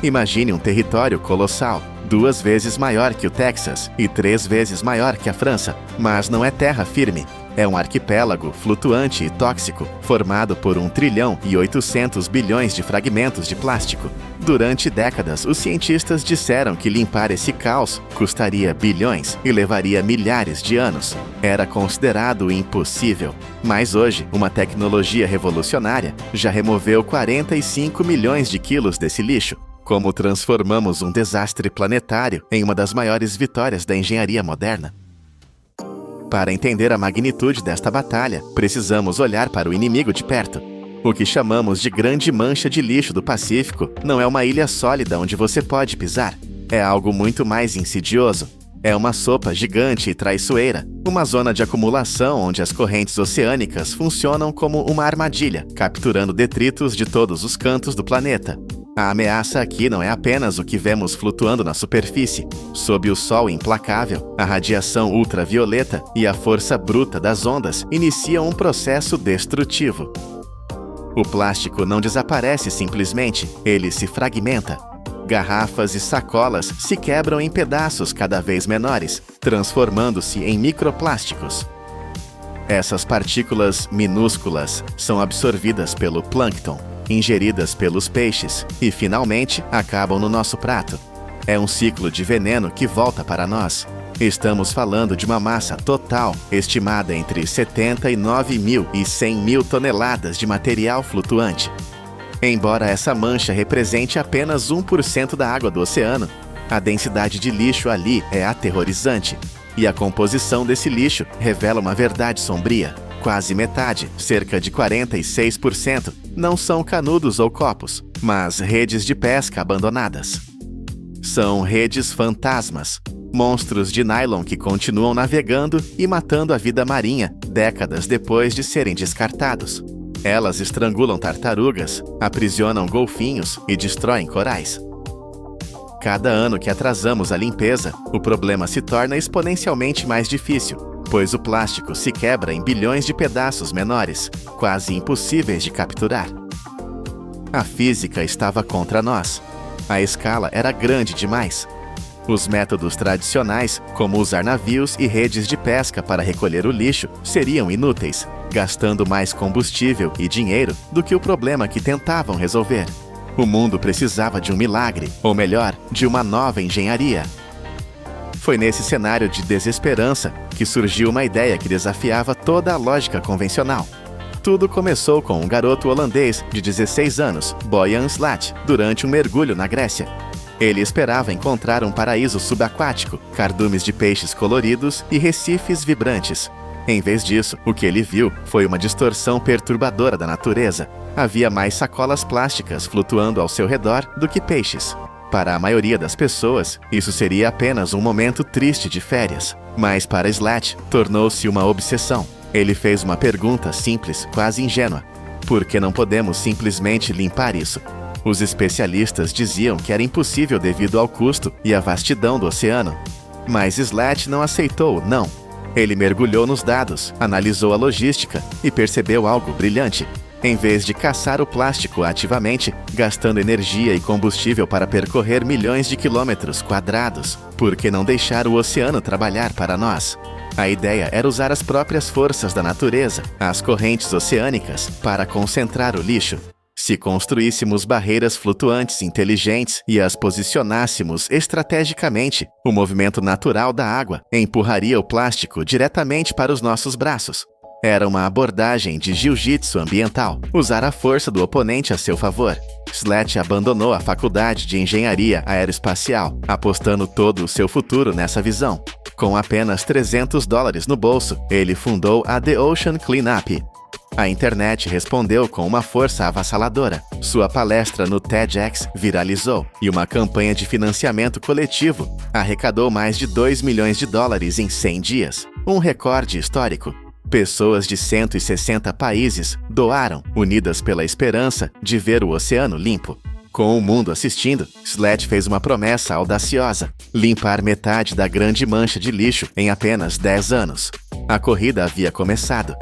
Imagine um território colossal, 2 vezes maior que o Texas e 3 vezes maior que a França, mas não é terra firme. É um arquipélago flutuante e tóxico, formado por 1 trilhão e 800 bilhões de fragmentos de plástico. Durante décadas, os cientistas disseram que limpar esse caos custaria bilhões e levaria milhares de anos. Era considerado impossível. Mas hoje, uma tecnologia revolucionária já removeu 45 milhões de quilos desse lixo. Como transformamos um desastre planetário em uma das maiores vitórias da engenharia moderna? Para entender a magnitude desta batalha, precisamos olhar para o inimigo de perto. O que chamamos de grande mancha de lixo do Pacífico não é uma ilha sólida onde você pode pisar. É algo muito mais insidioso. É uma sopa gigante e traiçoeira, uma zona de acumulação onde as correntes oceânicas funcionam como uma armadilha, capturando detritos de todos os cantos do planeta. A ameaça aqui não é apenas o que vemos flutuando na superfície. Sob o sol implacável, a radiação ultravioleta e a força bruta das ondas iniciam um processo destrutivo. O plástico não desaparece simplesmente, ele se fragmenta. Garrafas e sacolas se quebram em pedaços cada vez menores, transformando-se em microplásticos. Essas partículas minúsculas são absorvidas pelo plâncton, ingeridas pelos peixes e, finalmente, acabam no nosso prato. É um ciclo de veneno que volta para nós. Estamos falando de uma massa total estimada entre 79 mil e 100 mil toneladas de material flutuante. Embora essa mancha represente apenas 1% da água do oceano, a densidade de lixo ali é aterrorizante. E a composição desse lixo revela uma verdade sombria. Quase metade, cerca de 46%, não são canudos ou copos, mas redes de pesca abandonadas. São redes fantasmas, monstros de nylon que continuam navegando e matando a vida marinha décadas depois de serem descartados. Elas estrangulam tartarugas, aprisionam golfinhos e destroem corais. Cada ano que atrasamos a limpeza, o problema se torna exponencialmente mais difícil, pois o plástico se quebra em bilhões de pedaços menores, quase impossíveis de capturar. A física estava contra nós. A escala era grande demais. Os métodos tradicionais, como usar navios e redes de pesca para recolher o lixo, seriam inúteis, gastando mais combustível e dinheiro do que o problema que tentavam resolver. O mundo precisava de um milagre, ou melhor, de uma nova engenharia. Foi nesse cenário de desesperança que surgiu uma ideia que desafiava toda a lógica convencional. Tudo começou com um garoto holandês de 16 anos, Boyan Slat, durante um mergulho na Grécia. Ele esperava encontrar um paraíso subaquático, cardumes de peixes coloridos e recifes vibrantes. Em vez disso, o que ele viu foi uma distorção perturbadora da natureza. Havia mais sacolas plásticas flutuando ao seu redor do que peixes. Para a maioria das pessoas, isso seria apenas um momento triste de férias. Mas para Slat, tornou-se uma obsessão. Ele fez uma pergunta simples, quase ingênua. Por que não podemos simplesmente limpar isso? Os especialistas diziam que era impossível devido ao custo e à vastidão do oceano. Mas Slat não aceitou o não. Ele mergulhou nos dados, analisou a logística e percebeu algo brilhante. Em vez de caçar o plástico ativamente, gastando energia e combustível para percorrer milhões de quilômetros quadrados, por que não deixar o oceano trabalhar para nós? A ideia era usar as próprias forças da natureza, as correntes oceânicas, para concentrar o lixo. Se construíssemos barreiras flutuantes inteligentes e as posicionássemos estrategicamente, o movimento natural da água empurraria o plástico diretamente para os nossos braços. Era uma abordagem de jiu-jitsu ambiental, usar a força do oponente a seu favor. Slat abandonou a faculdade de engenharia aeroespacial, apostando todo o seu futuro nessa visão. Com apenas $300 no bolso, ele fundou a The Ocean Cleanup. A internet respondeu com uma força avassaladora. Sua palestra no TEDx viralizou e uma campanha de financiamento coletivo arrecadou mais de $2 milhões em 100 dias. Um recorde histórico. Pessoas de 160 países doaram, unidas pela esperança de ver o oceano limpo. Com o mundo assistindo, Slat fez uma promessa audaciosa: limpar metade da grande mancha de lixo em apenas 10 anos. A corrida havia começado.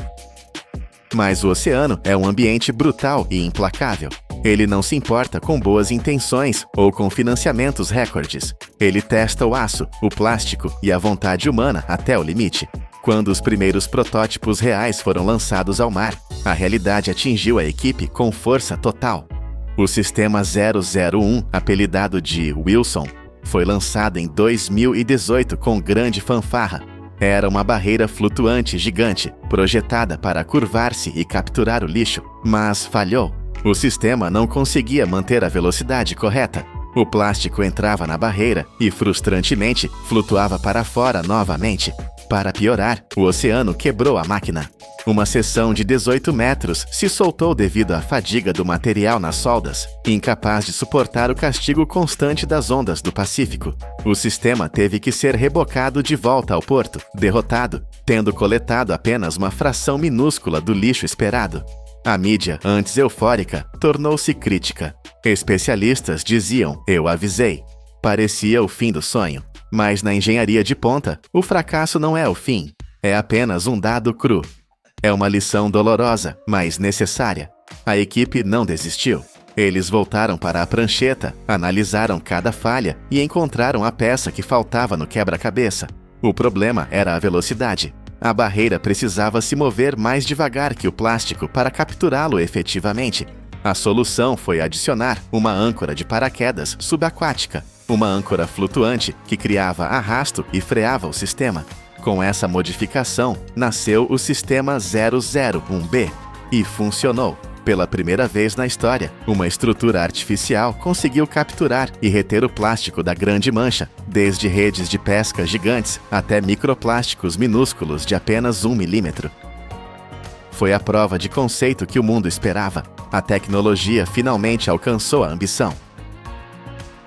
Mas o oceano é um ambiente brutal e implacável. Ele não se importa com boas intenções ou com financiamentos recordes. Ele testa o aço, o plástico e a vontade humana até o limite. Quando os primeiros protótipos reais foram lançados ao mar, a realidade atingiu a equipe com força total. O Sistema 001, apelidado de Wilson, foi lançado em 2018 com grande fanfarra. Era uma barreira flutuante gigante, projetada para curvar-se e capturar o lixo, mas falhou. O sistema não conseguia manter a velocidade correta. O plástico entrava na barreira e, frustrantemente, flutuava para fora novamente. Para piorar, o oceano quebrou a máquina. Uma seção de 18 metros se soltou devido à fadiga do material nas soldas, incapaz de suportar o castigo constante das ondas do Pacífico. O sistema teve que ser rebocado de volta ao porto, derrotado, tendo coletado apenas uma fração minúscula do lixo esperado. A mídia, antes eufórica, tornou-se crítica. Especialistas diziam: "Eu avisei." Parecia o fim do sonho. Mas na engenharia de ponta, o fracasso não é o fim. É apenas um dado cru. É uma lição dolorosa, mas necessária. A equipe não desistiu. Eles voltaram para a prancheta, analisaram cada falha e encontraram a peça que faltava no quebra-cabeça. O problema era a velocidade. A barreira precisava se mover mais devagar que o plástico para capturá-lo efetivamente. A solução foi adicionar uma âncora de paraquedas subaquática, uma âncora flutuante que criava arrasto e freava o sistema. Com essa modificação, nasceu o Sistema 001B e funcionou. Pela primeira vez na história, uma estrutura artificial conseguiu capturar e reter o plástico da Grande Mancha, desde redes de pesca gigantes até microplásticos minúsculos de apenas 1 milímetro. Foi a prova de conceito que o mundo esperava. A tecnologia finalmente alcançou a ambição.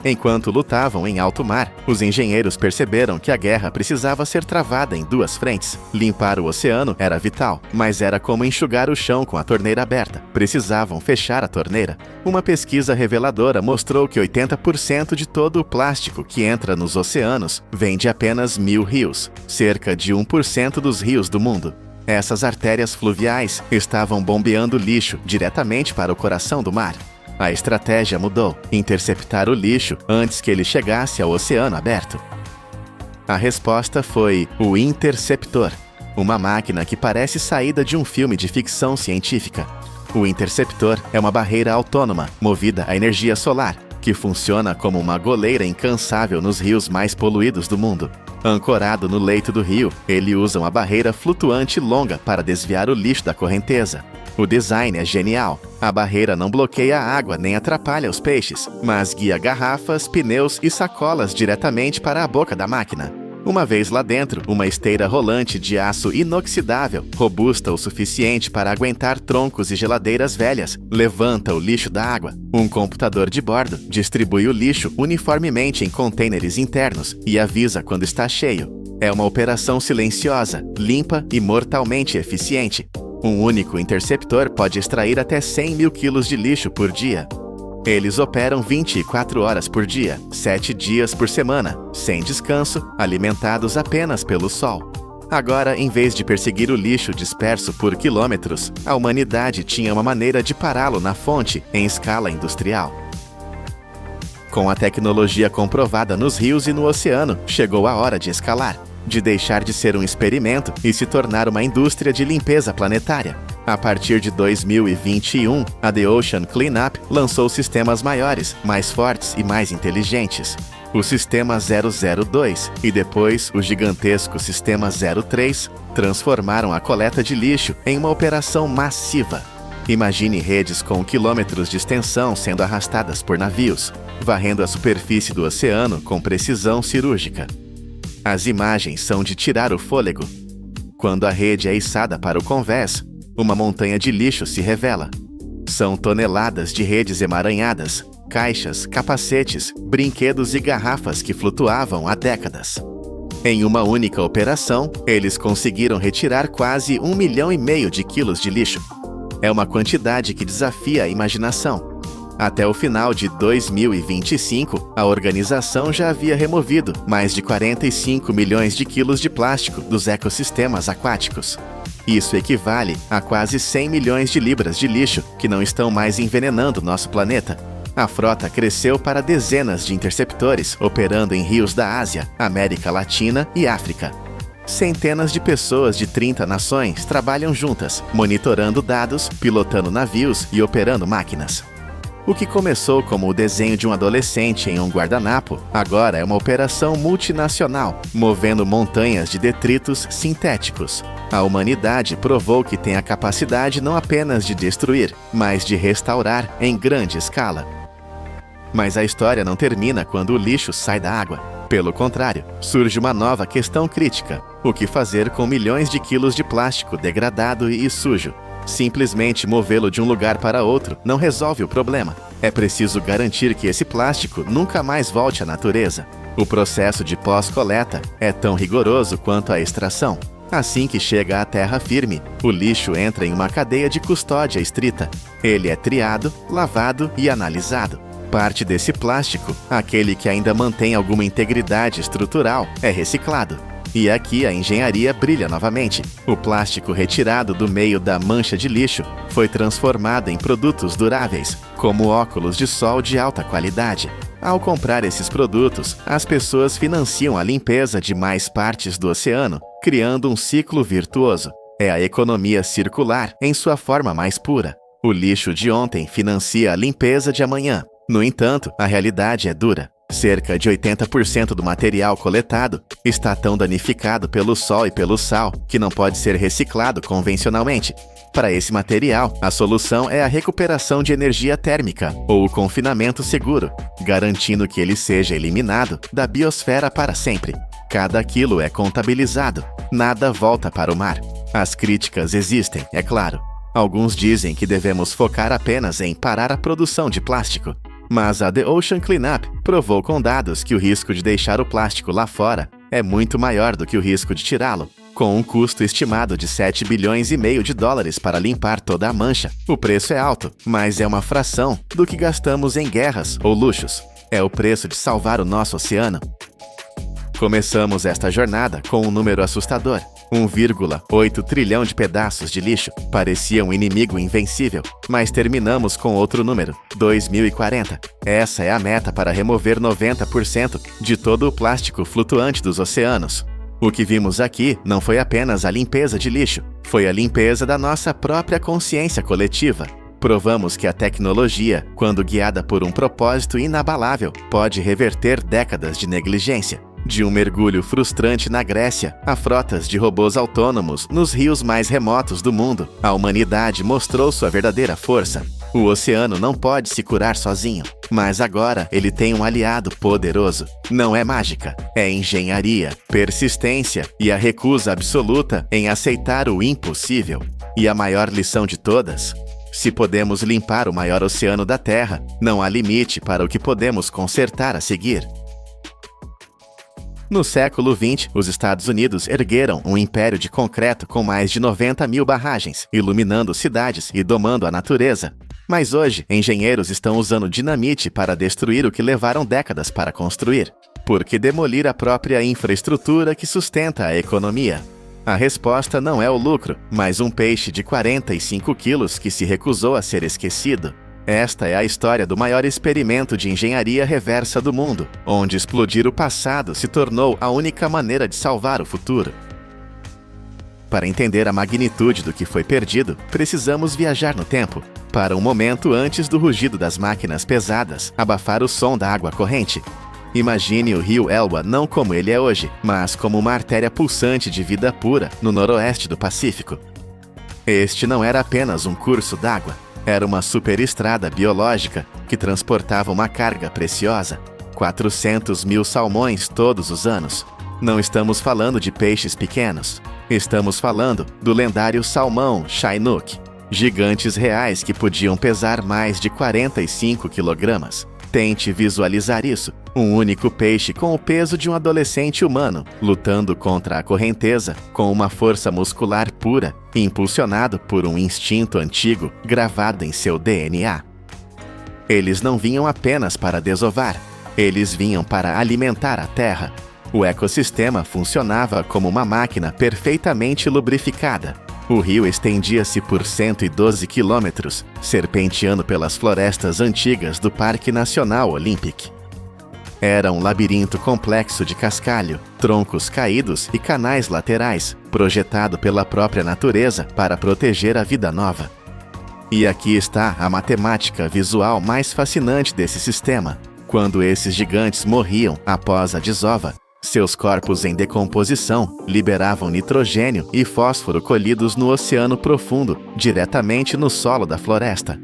Enquanto lutavam em alto mar, os engenheiros perceberam que a guerra precisava ser travada em duas frentes. Limpar o oceano era vital, mas era como enxugar o chão com a torneira aberta. Precisavam fechar a torneira. Uma pesquisa reveladora mostrou que 80% de todo o plástico que entra nos oceanos vem de apenas 1.000 rios, cerca de 1% dos rios do mundo. Essas artérias fluviais estavam bombeando lixo diretamente para o coração do mar. A estratégia mudou: interceptar o lixo antes que ele chegasse ao oceano aberto. A resposta foi o Interceptor, uma máquina que parece saída de um filme de ficção científica. O Interceptor é uma barreira autônoma, movida à energia solar, que funciona como uma goleira incansável nos rios mais poluídos do mundo. Ancorado no leito do rio, ele usa uma barreira flutuante longa para desviar o lixo da correnteza. O design é genial. A barreira não bloqueia a água nem atrapalha os peixes, mas guia garrafas, pneus e sacolas diretamente para a boca da máquina. Uma vez lá dentro, uma esteira rolante de aço inoxidável, robusta o suficiente para aguentar troncos e geladeiras velhas, levanta o lixo da água. Um computador de bordo distribui o lixo uniformemente em contêineres internos e avisa quando está cheio. É uma operação silenciosa, limpa e mortalmente eficiente. Um único interceptor pode extrair até 100 mil quilos de lixo por dia. Eles operam 24 horas por dia, 7 dias por semana, sem descanso, alimentados apenas pelo sol. Agora, em vez de perseguir o lixo disperso por quilômetros, a humanidade tinha uma maneira de pará-lo na fonte em escala industrial. Com a tecnologia comprovada nos rios e no oceano, chegou a hora de escalar, de deixar de ser um experimento e se tornar uma indústria de limpeza planetária. A partir de 2021, a The Ocean Cleanup lançou sistemas maiores, mais fortes e mais inteligentes. O Sistema 002 e depois o gigantesco Sistema 03 transformaram a coleta de lixo em uma operação massiva. Imagine redes com quilômetros de extensão sendo arrastadas por navios, varrendo a superfície do oceano com precisão cirúrgica. As imagens são de tirar o fôlego. Quando a rede é içada para o convés, uma montanha de lixo se revela. São toneladas de redes emaranhadas, caixas, capacetes, brinquedos e garrafas que flutuavam há décadas. Em uma única operação, eles conseguiram retirar quase 1,5 milhão de quilos de lixo. É uma quantidade que desafia a imaginação. Até o final de 2025, a organização já havia removido mais de 45 milhões de quilos de plástico dos ecossistemas aquáticos. Isso equivale a quase 100 milhões de libras de lixo que não estão mais envenenando nosso planeta. A frota cresceu para dezenas de interceptores operando em rios da Ásia, América Latina e África. Centenas de pessoas de 30 nações trabalham juntas, monitorando dados, pilotando navios e operando máquinas. O que começou como o desenho de um adolescente em um guardanapo, agora é uma operação multinacional, movendo montanhas de detritos sintéticos. A humanidade provou que tem a capacidade não apenas de destruir, mas de restaurar em grande escala. Mas a história não termina quando o lixo sai da água. Pelo contrário, surge uma nova questão crítica: o que fazer com milhões de quilos de plástico degradado e sujo? Simplesmente movê-lo de um lugar para outro não resolve o problema. É preciso garantir que esse plástico nunca mais volte à natureza. O processo de pós-coleta é tão rigoroso quanto a extração. Assim que chega à terra firme, o lixo entra em uma cadeia de custódia estrita. Ele é triado, lavado e analisado. Parte desse plástico, aquele que ainda mantém alguma integridade estrutural, é reciclado. E aqui a engenharia brilha novamente. O plástico retirado do meio da mancha de lixo foi transformado em produtos duráveis, como óculos de sol de alta qualidade. Ao comprar esses produtos, as pessoas financiam a limpeza de mais partes do oceano, criando um ciclo virtuoso. É a economia circular em sua forma mais pura. O lixo de ontem financia a limpeza de amanhã. No entanto, a realidade é dura. Cerca de 80% do material coletado está tão danificado pelo sol e pelo sal que não pode ser reciclado convencionalmente. Para esse material, a solução é a recuperação de energia térmica ou o confinamento seguro, garantindo que ele seja eliminado da biosfera para sempre. Cada quilo é contabilizado, nada volta para o mar. As críticas existem, é claro. Alguns dizem que devemos focar apenas em parar a produção de plástico. Mas a The Ocean Cleanup provou com dados que o risco de deixar o plástico lá fora é muito maior do que o risco de tirá-lo. Com um custo estimado de 7 bilhões e meio de dólares para limpar toda a mancha, o preço é alto, mas é uma fração do que gastamos em guerras ou luxos. É o preço de salvar o nosso oceano. Começamos esta jornada com um número assustador. 1,8 trilhão de pedaços de lixo. Parecia um inimigo invencível, mas terminamos com outro número, 2040. Essa é a meta para remover 90% de todo o plástico flutuante dos oceanos. O que vimos aqui não foi apenas a limpeza de lixo, foi a limpeza da nossa própria consciência coletiva. Provamos que a tecnologia, quando guiada por um propósito inabalável, pode reverter décadas de negligência. De um mergulho frustrante na Grécia a frotas de robôs autônomos nos rios mais remotos do mundo, a humanidade mostrou sua verdadeira força. O oceano não pode se curar sozinho, mas agora ele tem um aliado poderoso. Não é mágica, é engenharia, persistência e a recusa absoluta em aceitar o impossível. E a maior lição de todas: se podemos limpar o maior oceano da Terra, não há limite para o que podemos consertar a seguir. No século XX, os Estados Unidos ergueram um império de concreto com mais de 90 mil barragens, iluminando cidades e domando a natureza. Mas hoje, engenheiros estão usando dinamite para destruir o que levaram décadas para construir. Por que demolir a própria infraestrutura que sustenta a economia? A resposta não é o lucro, mas um peixe de 45 quilos que se recusou a ser esquecido. Esta é a história do maior experimento de engenharia reversa do mundo, onde explodir o passado se tornou a única maneira de salvar o futuro. Para entender a magnitude do que foi perdido, precisamos viajar no tempo, para um momento antes do rugido das máquinas pesadas abafar o som da água corrente. Imagine o rio Elba não como ele é hoje, mas como uma artéria pulsante de vida pura no noroeste do Pacífico. Este não era apenas um curso d'água. Era uma superestrada biológica que transportava uma carga preciosa, 400 mil salmões todos os anos. Não estamos falando de peixes pequenos. Estamos falando do lendário salmão Chinook, gigantes reais que podiam pesar mais de 45 quilogramas. Tente visualizar isso, um único peixe com o peso de um adolescente humano, lutando contra a correnteza com uma força muscular pura, impulsionado por um instinto antigo gravado em seu DNA. Eles não vinham apenas para desovar, eles vinham para alimentar a terra. O ecossistema funcionava como uma máquina perfeitamente lubrificada. O rio estendia-se por 112 quilômetros, serpenteando pelas florestas antigas do Parque Nacional Olympic. Era um labirinto complexo de cascalho, troncos caídos e canais laterais, projetado pela própria natureza para proteger a vida nova. E aqui está a matemática visual mais fascinante desse sistema. Quando esses gigantes morriam após a desova, seus corpos em decomposição liberavam nitrogênio e fósforo colhidos no oceano profundo, diretamente no solo da floresta.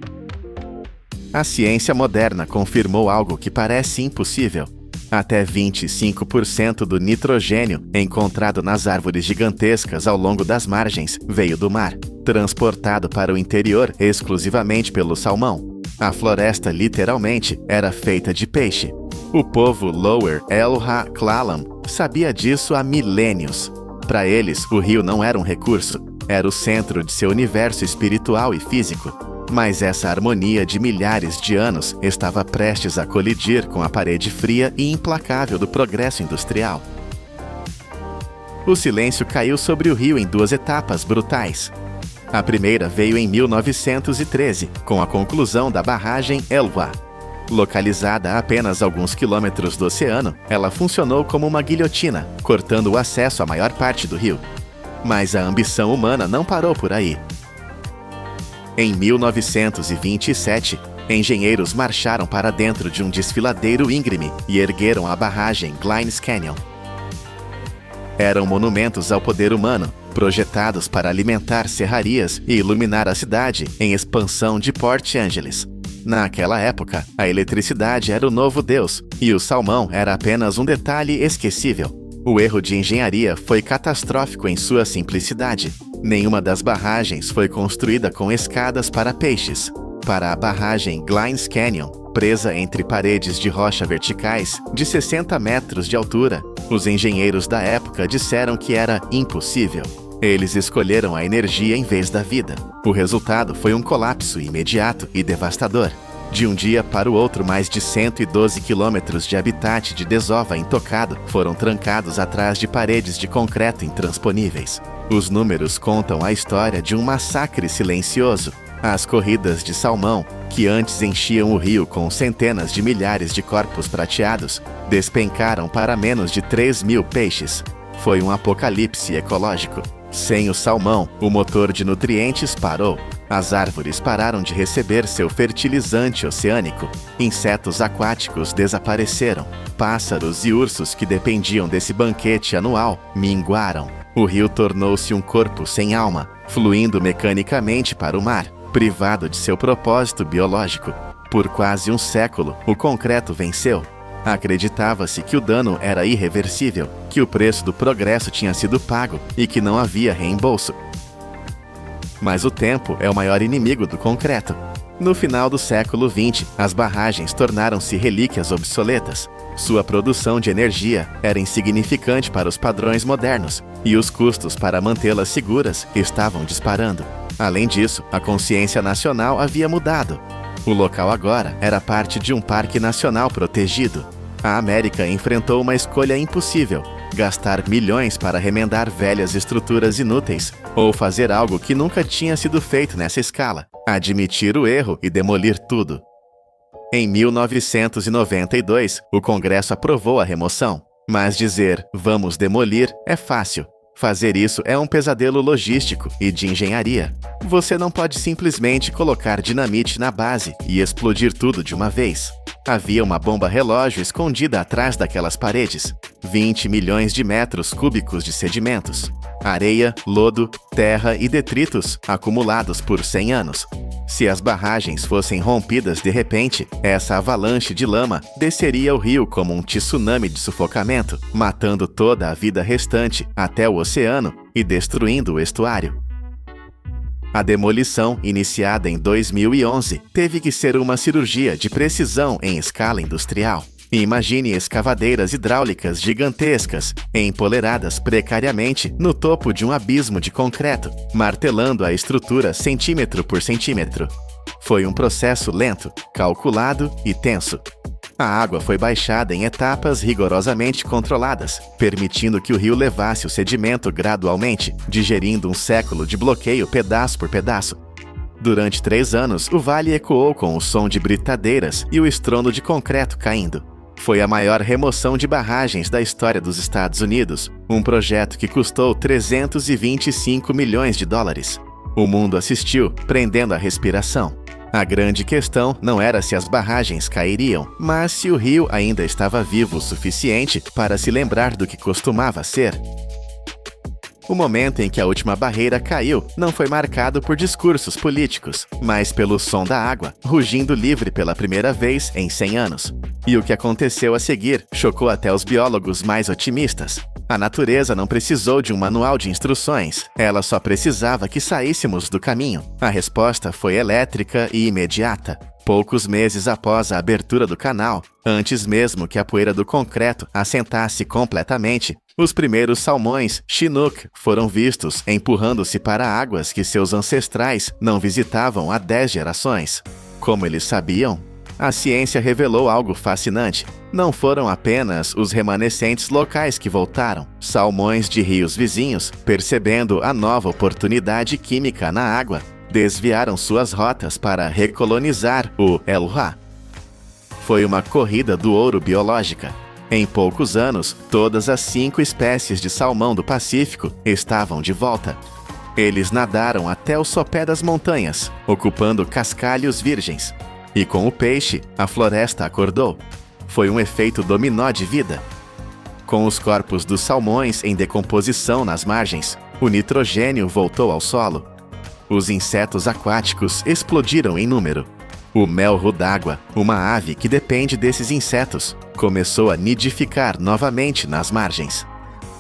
A ciência moderna confirmou algo que parece impossível. Até 25% do nitrogênio encontrado nas árvores gigantescas ao longo das margens veio do mar, transportado para o interior exclusivamente pelo salmão. A floresta literalmente era feita de peixe. O povo Lower El-Ha-Clalam sabia disso há milênios. Para eles, o rio não era um recurso, era o centro de seu universo espiritual e físico. Mas essa harmonia de milhares de anos estava prestes a colidir com a parede fria e implacável do progresso industrial. O silêncio caiu sobre o rio em duas etapas brutais. A primeira veio em 1913, com a conclusão da barragem Elwha. Localizada a apenas alguns quilômetros do oceano, ela funcionou como uma guilhotina, cortando o acesso à maior parte do rio. Mas a ambição humana não parou por aí. Em 1927, engenheiros marcharam para dentro de um desfiladeiro íngreme e ergueram a barragem Glynne's Canyon. Eram monumentos ao poder humano, projetados para alimentar serrarias e iluminar a cidade em expansão de Port Angeles. Naquela época, a eletricidade era o novo Deus e o salmão era apenas um detalhe esquecível. O erro de engenharia foi catastrófico em sua simplicidade. Nenhuma das barragens foi construída com escadas para peixes. Para a barragem Glynne's Canyon, presa entre paredes de rocha verticais de 60 metros de altura, os engenheiros da época disseram que era impossível. Eles escolheram a energia em vez da vida. O resultado foi um colapso imediato e devastador. De um dia para o outro, mais de 112 quilômetros de habitat de desova intocado foram trancados atrás de paredes de concreto intransponíveis. Os números contam a história de um massacre silencioso. As corridas de salmão, que antes enchiam o rio com centenas de milhares de corpos prateados, despencaram para menos de 3.000 peixes. Foi um apocalipse ecológico. Sem o salmão, o motor de nutrientes parou. As árvores pararam de receber seu fertilizante oceânico. Insetos aquáticos desapareceram. Pássaros e ursos que dependiam desse banquete anual minguaram. O rio tornou-se um corpo sem alma, fluindo mecanicamente para o mar, privado de seu propósito biológico. Por quase um século, o concreto venceu. Acreditava-se que o dano era irreversível, que o preço do progresso tinha sido pago e que não havia reembolso. Mas o tempo é o maior inimigo do concreto. No final do século XX, as barragens tornaram-se relíquias obsoletas. Sua produção de energia era insignificante para os padrões modernos e os custos para mantê-las seguras estavam disparando. Além disso, a consciência nacional havia mudado. O local agora era parte de um parque nacional protegido. A América enfrentou uma escolha impossível: gastar milhões para remendar velhas estruturas inúteis, ou fazer algo que nunca tinha sido feito nessa escala: admitir o erro e demolir tudo. Em 1992, o Congresso aprovou a remoção. Mas dizer "vamos demolir" é fácil. Fazer isso é um pesadelo logístico e de engenharia. Você não pode simplesmente colocar dinamite na base e explodir tudo de uma vez. Havia uma bomba relógio escondida atrás daquelas paredes. 20 milhões de metros cúbicos de sedimentos. Areia, lodo, terra e detritos acumulados por 100 anos. Se as barragens fossem rompidas de repente, essa avalanche de lama desceria o rio como um tsunami de sufocamento, matando toda a vida restante até o oceano e destruindo o estuário. A demolição, iniciada em 2011, teve que ser uma cirurgia de precisão em escala industrial. Imagine escavadeiras hidráulicas gigantescas, empoleradas precariamente no topo de um abismo de concreto, martelando a estrutura centímetro por centímetro. Foi um processo lento, calculado e tenso. A água foi baixada em etapas rigorosamente controladas, permitindo que o rio levasse o sedimento gradualmente, digerindo um século de bloqueio pedaço por pedaço. Durante 3 anos, o vale ecoou com o som de britadeiras e o estrondo de concreto caindo. Foi a maior remoção de barragens da história dos Estados Unidos, um projeto que custou 325 milhões de dólares. O mundo assistiu, prendendo a respiração. A grande questão não era se as barragens cairiam, mas se o rio ainda estava vivo o suficiente para se lembrar do que costumava ser. O momento em que a última barreira caiu não foi marcado por discursos políticos, mas pelo som da água, rugindo livre pela primeira vez em 100 anos. E o que aconteceu a seguir chocou até os biólogos mais otimistas. A natureza não precisou de um manual de instruções, ela só precisava que saíssemos do caminho. A resposta foi elétrica e imediata. Poucos meses após a abertura do canal, antes mesmo que a poeira do concreto assentasse completamente, os primeiros salmões Chinook foram vistos empurrando-se para águas que seus ancestrais não visitavam há 10 gerações. Como eles sabiam? A ciência revelou algo fascinante. Não foram apenas os remanescentes locais que voltaram. Salmões de rios vizinhos, percebendo a nova oportunidade química na água, desviaram suas rotas para recolonizar o Elwha. Foi uma corrida do ouro biológica. Em poucos anos, todas as 5 espécies de salmão do Pacífico estavam de volta. Eles nadaram até o sopé das montanhas, ocupando cascalhos virgens. E com o peixe, a floresta acordou. Foi um efeito dominó de vida. Com os corpos dos salmões em decomposição nas margens, o nitrogênio voltou ao solo. Os insetos aquáticos explodiram em número. O melro d'água, uma ave que depende desses insetos, começou a nidificar novamente nas margens.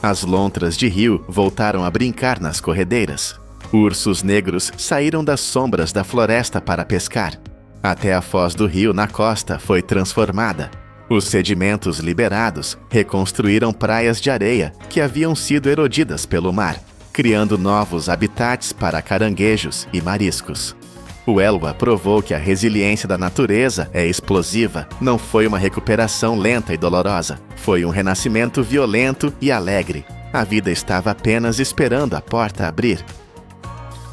As lontras de rio voltaram a brincar nas corredeiras. Ursos negros saíram das sombras da floresta para pescar. Até a foz do rio na costa foi transformada. Os sedimentos liberados reconstruíram praias de areia que haviam sido erodidas pelo mar, criando novos habitats para caranguejos e mariscos. O Elwha provou que a resiliência da natureza é explosiva. Não foi uma recuperação lenta e dolorosa. Foi um renascimento violento e alegre. A vida estava apenas esperando a porta abrir.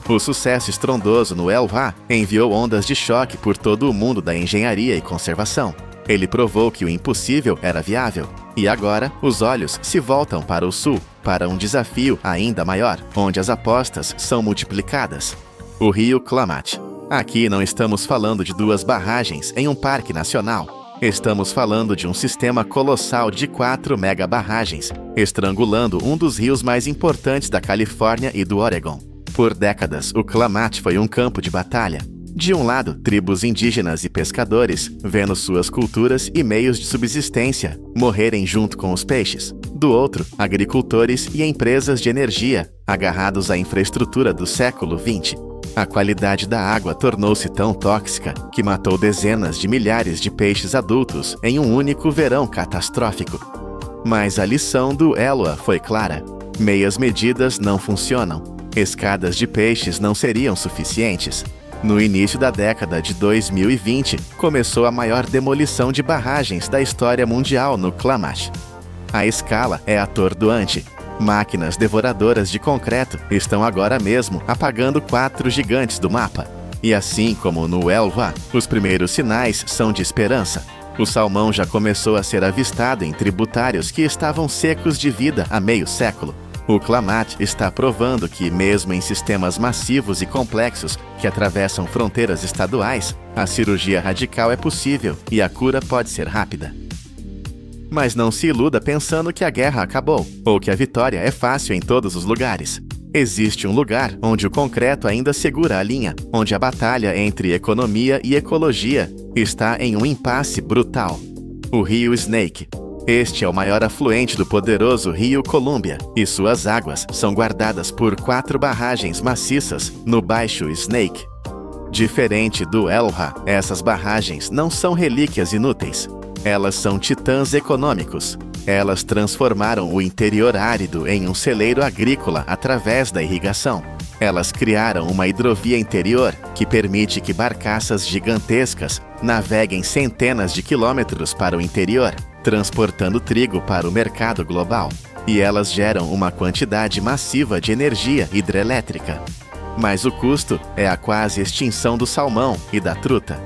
O sucesso estrondoso no Elwha enviou ondas de choque por todo o mundo da engenharia e conservação. Ele provou que o impossível era viável. E agora, os olhos se voltam para o sul, para um desafio ainda maior, onde as apostas são multiplicadas. O rio Klamath. Aqui não estamos falando de 2 barragens em um parque nacional. Estamos falando de um sistema colossal de 4 megabarragens, estrangulando um dos rios mais importantes da Califórnia e do Oregon. Por décadas, o Klamath foi um campo de batalha. De um lado, tribos indígenas e pescadores, vendo suas culturas e meios de subsistência morrerem junto com os peixes. Do outro, agricultores e empresas de energia, agarrados à infraestrutura do século XX. A qualidade da água tornou-se tão tóxica que matou dezenas de milhares de peixes adultos em um único verão catastrófico. Mas a lição do Elwha foi clara. Meias medidas não funcionam. Escadas de peixes não seriam suficientes. No início da década de 2020, começou a maior demolição de barragens da história mundial no Klamath. A escala é atordoante. Máquinas devoradoras de concreto estão agora mesmo apagando 4 gigantes do mapa. E assim como no Elwha, os primeiros sinais são de esperança. O salmão já começou a ser avistado em tributários que estavam secos de vida há meio século. O Klamath está provando que, mesmo em sistemas massivos e complexos que atravessam fronteiras estaduais, a cirurgia radical é possível e a cura pode ser rápida. Mas não se iluda pensando que a guerra acabou, ou que a vitória é fácil em todos os lugares. Existe um lugar onde o concreto ainda segura a linha, onde a batalha entre economia e ecologia está em um impasse brutal. O rio Snake. Este é o maior afluente do poderoso rio Columbia, e suas águas são guardadas por 4 barragens maciças no Baixo Snake. Diferente do Elwha, essas barragens não são relíquias inúteis. Elas são titãs econômicos. Elas transformaram o interior árido em um celeiro agrícola através da irrigação. Elas criaram uma hidrovia interior que permite que barcaças gigantescas naveguem centenas de quilômetros para o interior, transportando trigo para o mercado global. E elas geram uma quantidade massiva de energia hidrelétrica. Mas o custo é a quase extinção do salmão e da truta.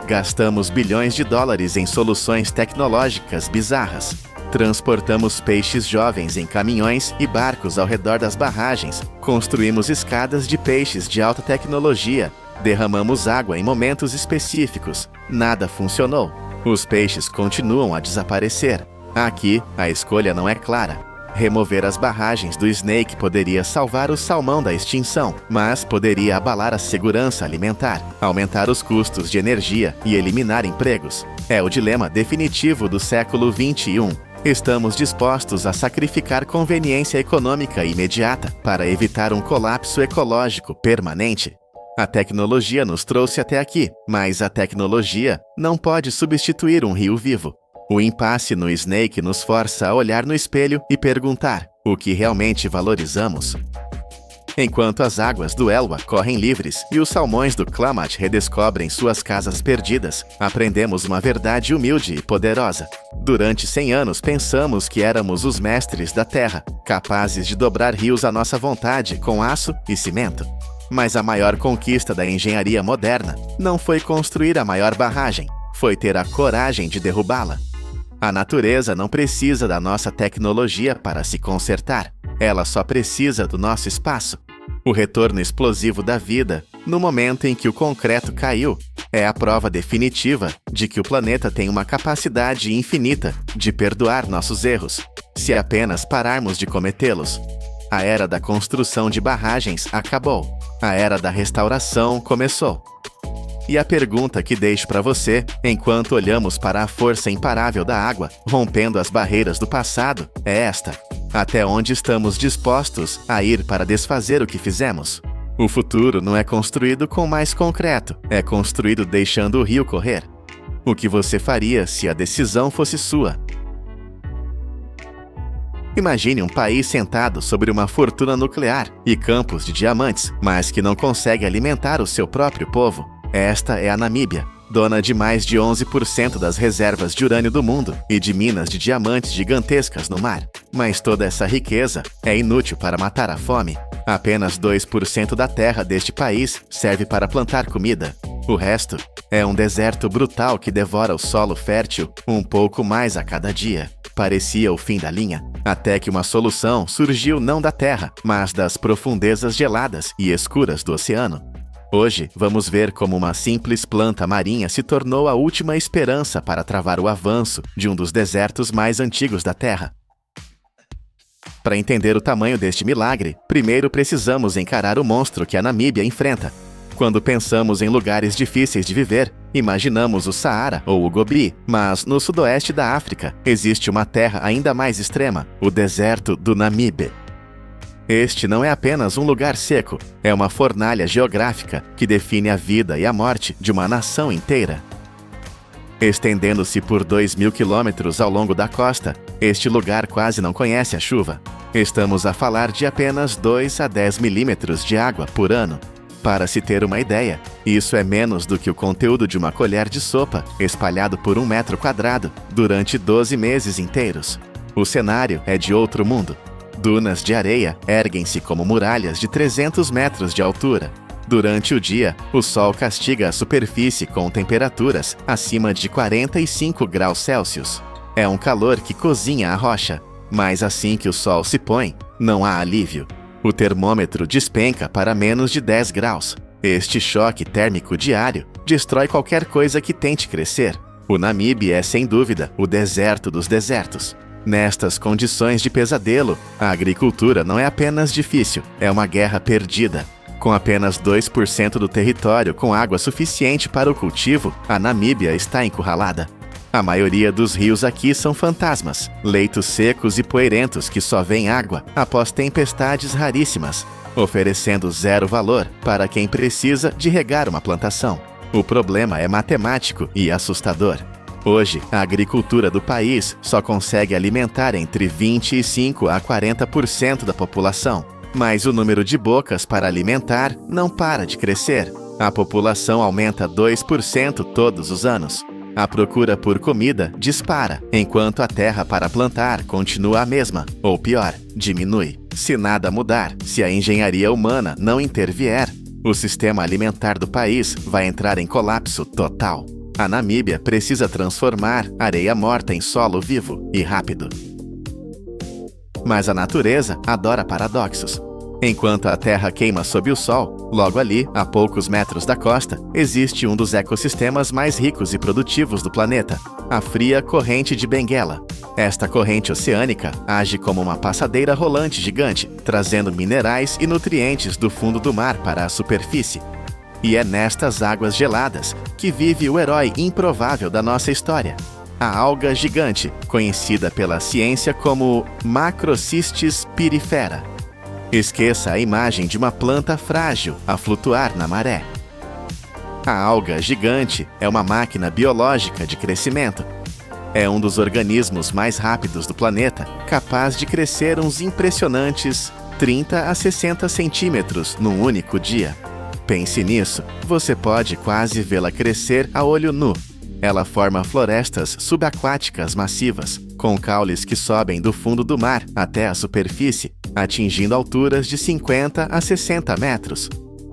Gastamos bilhões de dólares em soluções tecnológicas bizarras. Transportamos peixes jovens em caminhões e barcos ao redor das barragens. Construímos escadas de peixes de alta tecnologia. Derramamos água em momentos específicos. Nada funcionou. Os peixes continuam a desaparecer. Aqui, a escolha não é clara. Remover as barragens do Snake poderia salvar o salmão da extinção, mas poderia abalar a segurança alimentar, aumentar os custos de energia e eliminar empregos. É o dilema definitivo do século XXI. Estamos dispostos a sacrificar conveniência econômica imediata para evitar um colapso ecológico permanente. A tecnologia nos trouxe até aqui, mas a tecnologia não pode substituir um rio vivo. O impasse no Snake nos força a olhar no espelho e perguntar o que realmente valorizamos. Enquanto as águas do Elwha correm livres e os salmões do Klamath redescobrem suas casas perdidas, aprendemos uma verdade humilde e poderosa. Durante 100 anos pensamos que éramos os mestres da Terra, capazes de dobrar rios à nossa vontade com aço e cimento. Mas a maior conquista da engenharia moderna não foi construir a maior barragem, foi ter a coragem de derrubá-la. A natureza não precisa da nossa tecnologia para se consertar, ela só precisa do nosso espaço. O retorno explosivo da vida, no momento em que o concreto caiu, é a prova definitiva de que o planeta tem uma capacidade infinita de perdoar nossos erros, se apenas pararmos de cometê-los. A era da construção de barragens acabou. A era da restauração começou. E a pergunta que deixo para você, enquanto olhamos para a força imparável da água, rompendo as barreiras do passado, é esta: até onde estamos dispostos a ir para desfazer o que fizemos? O futuro não é construído com mais concreto, é construído deixando o rio correr. O que você faria se a decisão fosse sua? Imagine um país sentado sobre uma fortuna nuclear e campos de diamantes, mas que não consegue alimentar o seu próprio povo. Esta é a Namíbia, dona de mais de 11% das reservas de urânio do mundo e de minas de diamantes gigantescas no mar. Mas toda essa riqueza é inútil para matar a fome. Apenas 2% da terra deste país serve para plantar comida. O resto é um deserto brutal que devora o solo fértil um pouco mais a cada dia. Parecia o fim da linha, até que uma solução surgiu não da terra, mas das profundezas geladas e escuras do oceano. Hoje, vamos ver como uma simples planta marinha se tornou a última esperança para travar o avanço de um dos desertos mais antigos da Terra. Para entender o tamanho deste milagre, primeiro precisamos encarar o monstro que a Namíbia enfrenta. Quando pensamos em lugares difíceis de viver, imaginamos o Saara ou o Gobi, mas no sudoeste da África existe uma terra ainda mais extrema, o deserto do Namibe. Este não é apenas um lugar seco, é uma fornalha geográfica que define a vida e a morte de uma nação inteira. Estendendo-se por 2.000 quilômetros ao longo da costa, este lugar quase não conhece a chuva. Estamos a falar de apenas 2 a 10 milímetros de água por ano. Para se ter uma ideia, isso é menos do que o conteúdo de uma colher de sopa espalhado por 1 metro quadrado durante 12 meses inteiros. O cenário é de outro mundo. Dunas de areia erguem-se como muralhas de 300 metros de altura. Durante o dia, o sol castiga a superfície com temperaturas acima de 45 graus Celsius. É um calor que cozinha a rocha, mas assim que o sol se põe, não há alívio. O termômetro despenca para menos de 10 graus. Este choque térmico diário destrói qualquer coisa que tente crescer. O Namibe é, sem dúvida, o deserto dos desertos. Nestas condições de pesadelo, a agricultura não é apenas difícil, é uma guerra perdida. Com apenas 2% do território com água suficiente para o cultivo, a Namíbia está encurralada. A maioria dos rios aqui são fantasmas, leitos secos e poeirentos que só vêm água após tempestades raríssimas, oferecendo zero valor para quem precisa de regar uma plantação. O problema é matemático e assustador. Hoje, a agricultura do país só consegue alimentar entre 25% a 40% da população. Mas o número de bocas para alimentar não para de crescer. A população aumenta 2% todos os anos. A procura por comida dispara, enquanto a terra para plantar continua a mesma, ou pior, diminui. Se nada mudar, se a engenharia humana não intervier, o sistema alimentar do país vai entrar em colapso total. A Namíbia precisa transformar areia morta em solo vivo e rápido. Mas a natureza adora paradoxos. Enquanto a terra queima sob o sol, logo ali, a poucos metros da costa, existe um dos ecossistemas mais ricos e produtivos do planeta, a fria corrente de Benguela. Esta corrente oceânica age como uma passadeira rolante gigante, trazendo minerais e nutrientes do fundo do mar para a superfície. E é nestas águas geladas que vive o herói improvável da nossa história, a alga gigante, conhecida pela ciência como Macrocystis pyrifera. Esqueça a imagem de uma planta frágil a flutuar na maré. A alga gigante é uma máquina biológica de crescimento. É um dos organismos mais rápidos do planeta, capaz de crescer uns impressionantes 30 a 60 centímetros num único dia. Pense nisso, você pode quase vê-la crescer a olho nu. Ela forma florestas subaquáticas massivas, com caules que sobem do fundo do mar até a superfície, atingindo alturas de 50 a 60 metros.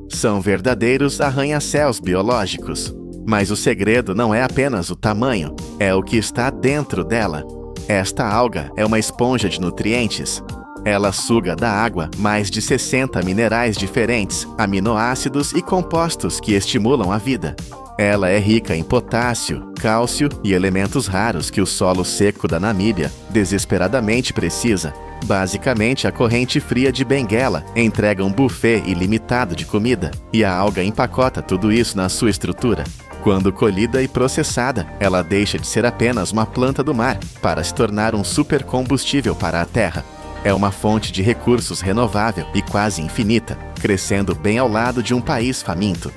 São verdadeiros arranha-céus biológicos. Mas o segredo não é apenas o tamanho, é o que está dentro dela. Esta alga é uma esponja de nutrientes. Ela suga da água mais de 60 minerais diferentes, aminoácidos e compostos que estimulam a vida. Ela é rica em potássio, cálcio e elementos raros que o solo seco da Namíbia desesperadamente precisa. Basicamente, a corrente fria de Benguela entrega um buffet ilimitado de comida, e a alga empacota tudo isso na sua estrutura. Quando colhida e processada, ela deixa de ser apenas uma planta do mar para se tornar um supercombustível para a terra. É uma fonte de recursos renovável e quase infinita, crescendo bem ao lado de um país faminto.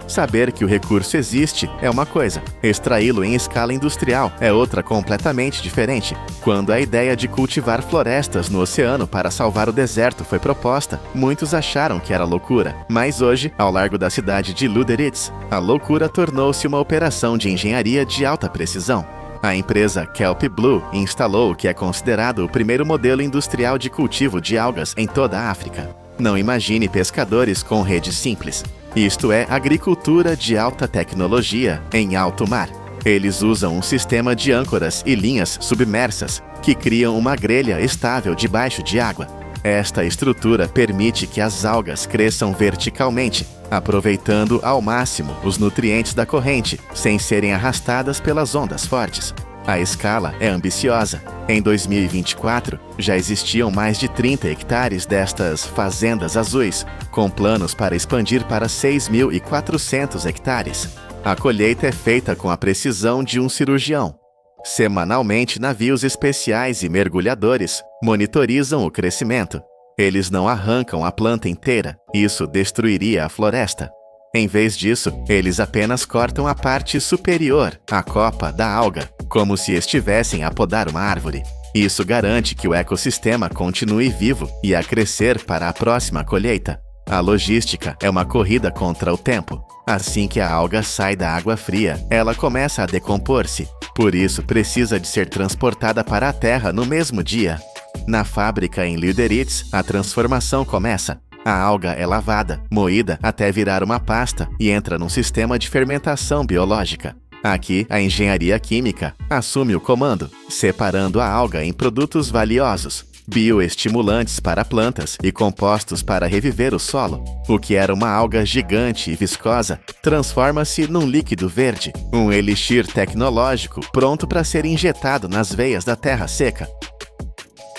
Saber que o recurso existe é uma coisa, extraí-lo em escala industrial é outra completamente diferente. Quando a ideia de cultivar florestas no oceano para salvar o deserto foi proposta, muitos acharam que era loucura. Mas hoje, ao largo da cidade de Lüderitz, a loucura tornou-se uma operação de engenharia de alta precisão. A empresa Kelp Blue instalou o que é considerado o primeiro modelo industrial de cultivo de algas em toda a África. Não imagine pescadores com redes simples. Isto é agricultura de alta tecnologia em alto mar. Eles usam um sistema de âncoras e linhas submersas que criam uma grelha estável debaixo de água. Esta estrutura permite que as algas cresçam verticalmente, aproveitando ao máximo os nutrientes da corrente, sem serem arrastadas pelas ondas fortes. A escala é ambiciosa. Em 2024, já existiam mais de 30 hectares destas fazendas azuis, com planos para expandir para 6.400 hectares. A colheita é feita com a precisão de um cirurgião. Semanalmente, navios especiais e mergulhadores monitorizam o crescimento. Eles não arrancam a planta inteira, isso destruiria a floresta. Em vez disso, eles apenas cortam a parte superior, a copa da alga, como se estivessem a podar uma árvore. Isso garante que o ecossistema continue vivo e a crescer para a próxima colheita. A logística é uma corrida contra o tempo. Assim que a alga sai da água fria, ela começa a decompor-se. Por isso, precisa de ser transportada para a terra no mesmo dia. Na fábrica em Lüderitz, a transformação começa. A alga é lavada, moída até virar uma pasta e entra num sistema de fermentação biológica. Aqui, a engenharia química assume o comando, separando a alga em produtos valiosos, bioestimulantes para plantas e compostos para reviver o solo. O que era uma alga gigante e viscosa transforma-se num líquido verde, um elixir tecnológico pronto para ser injetado nas veias da terra seca.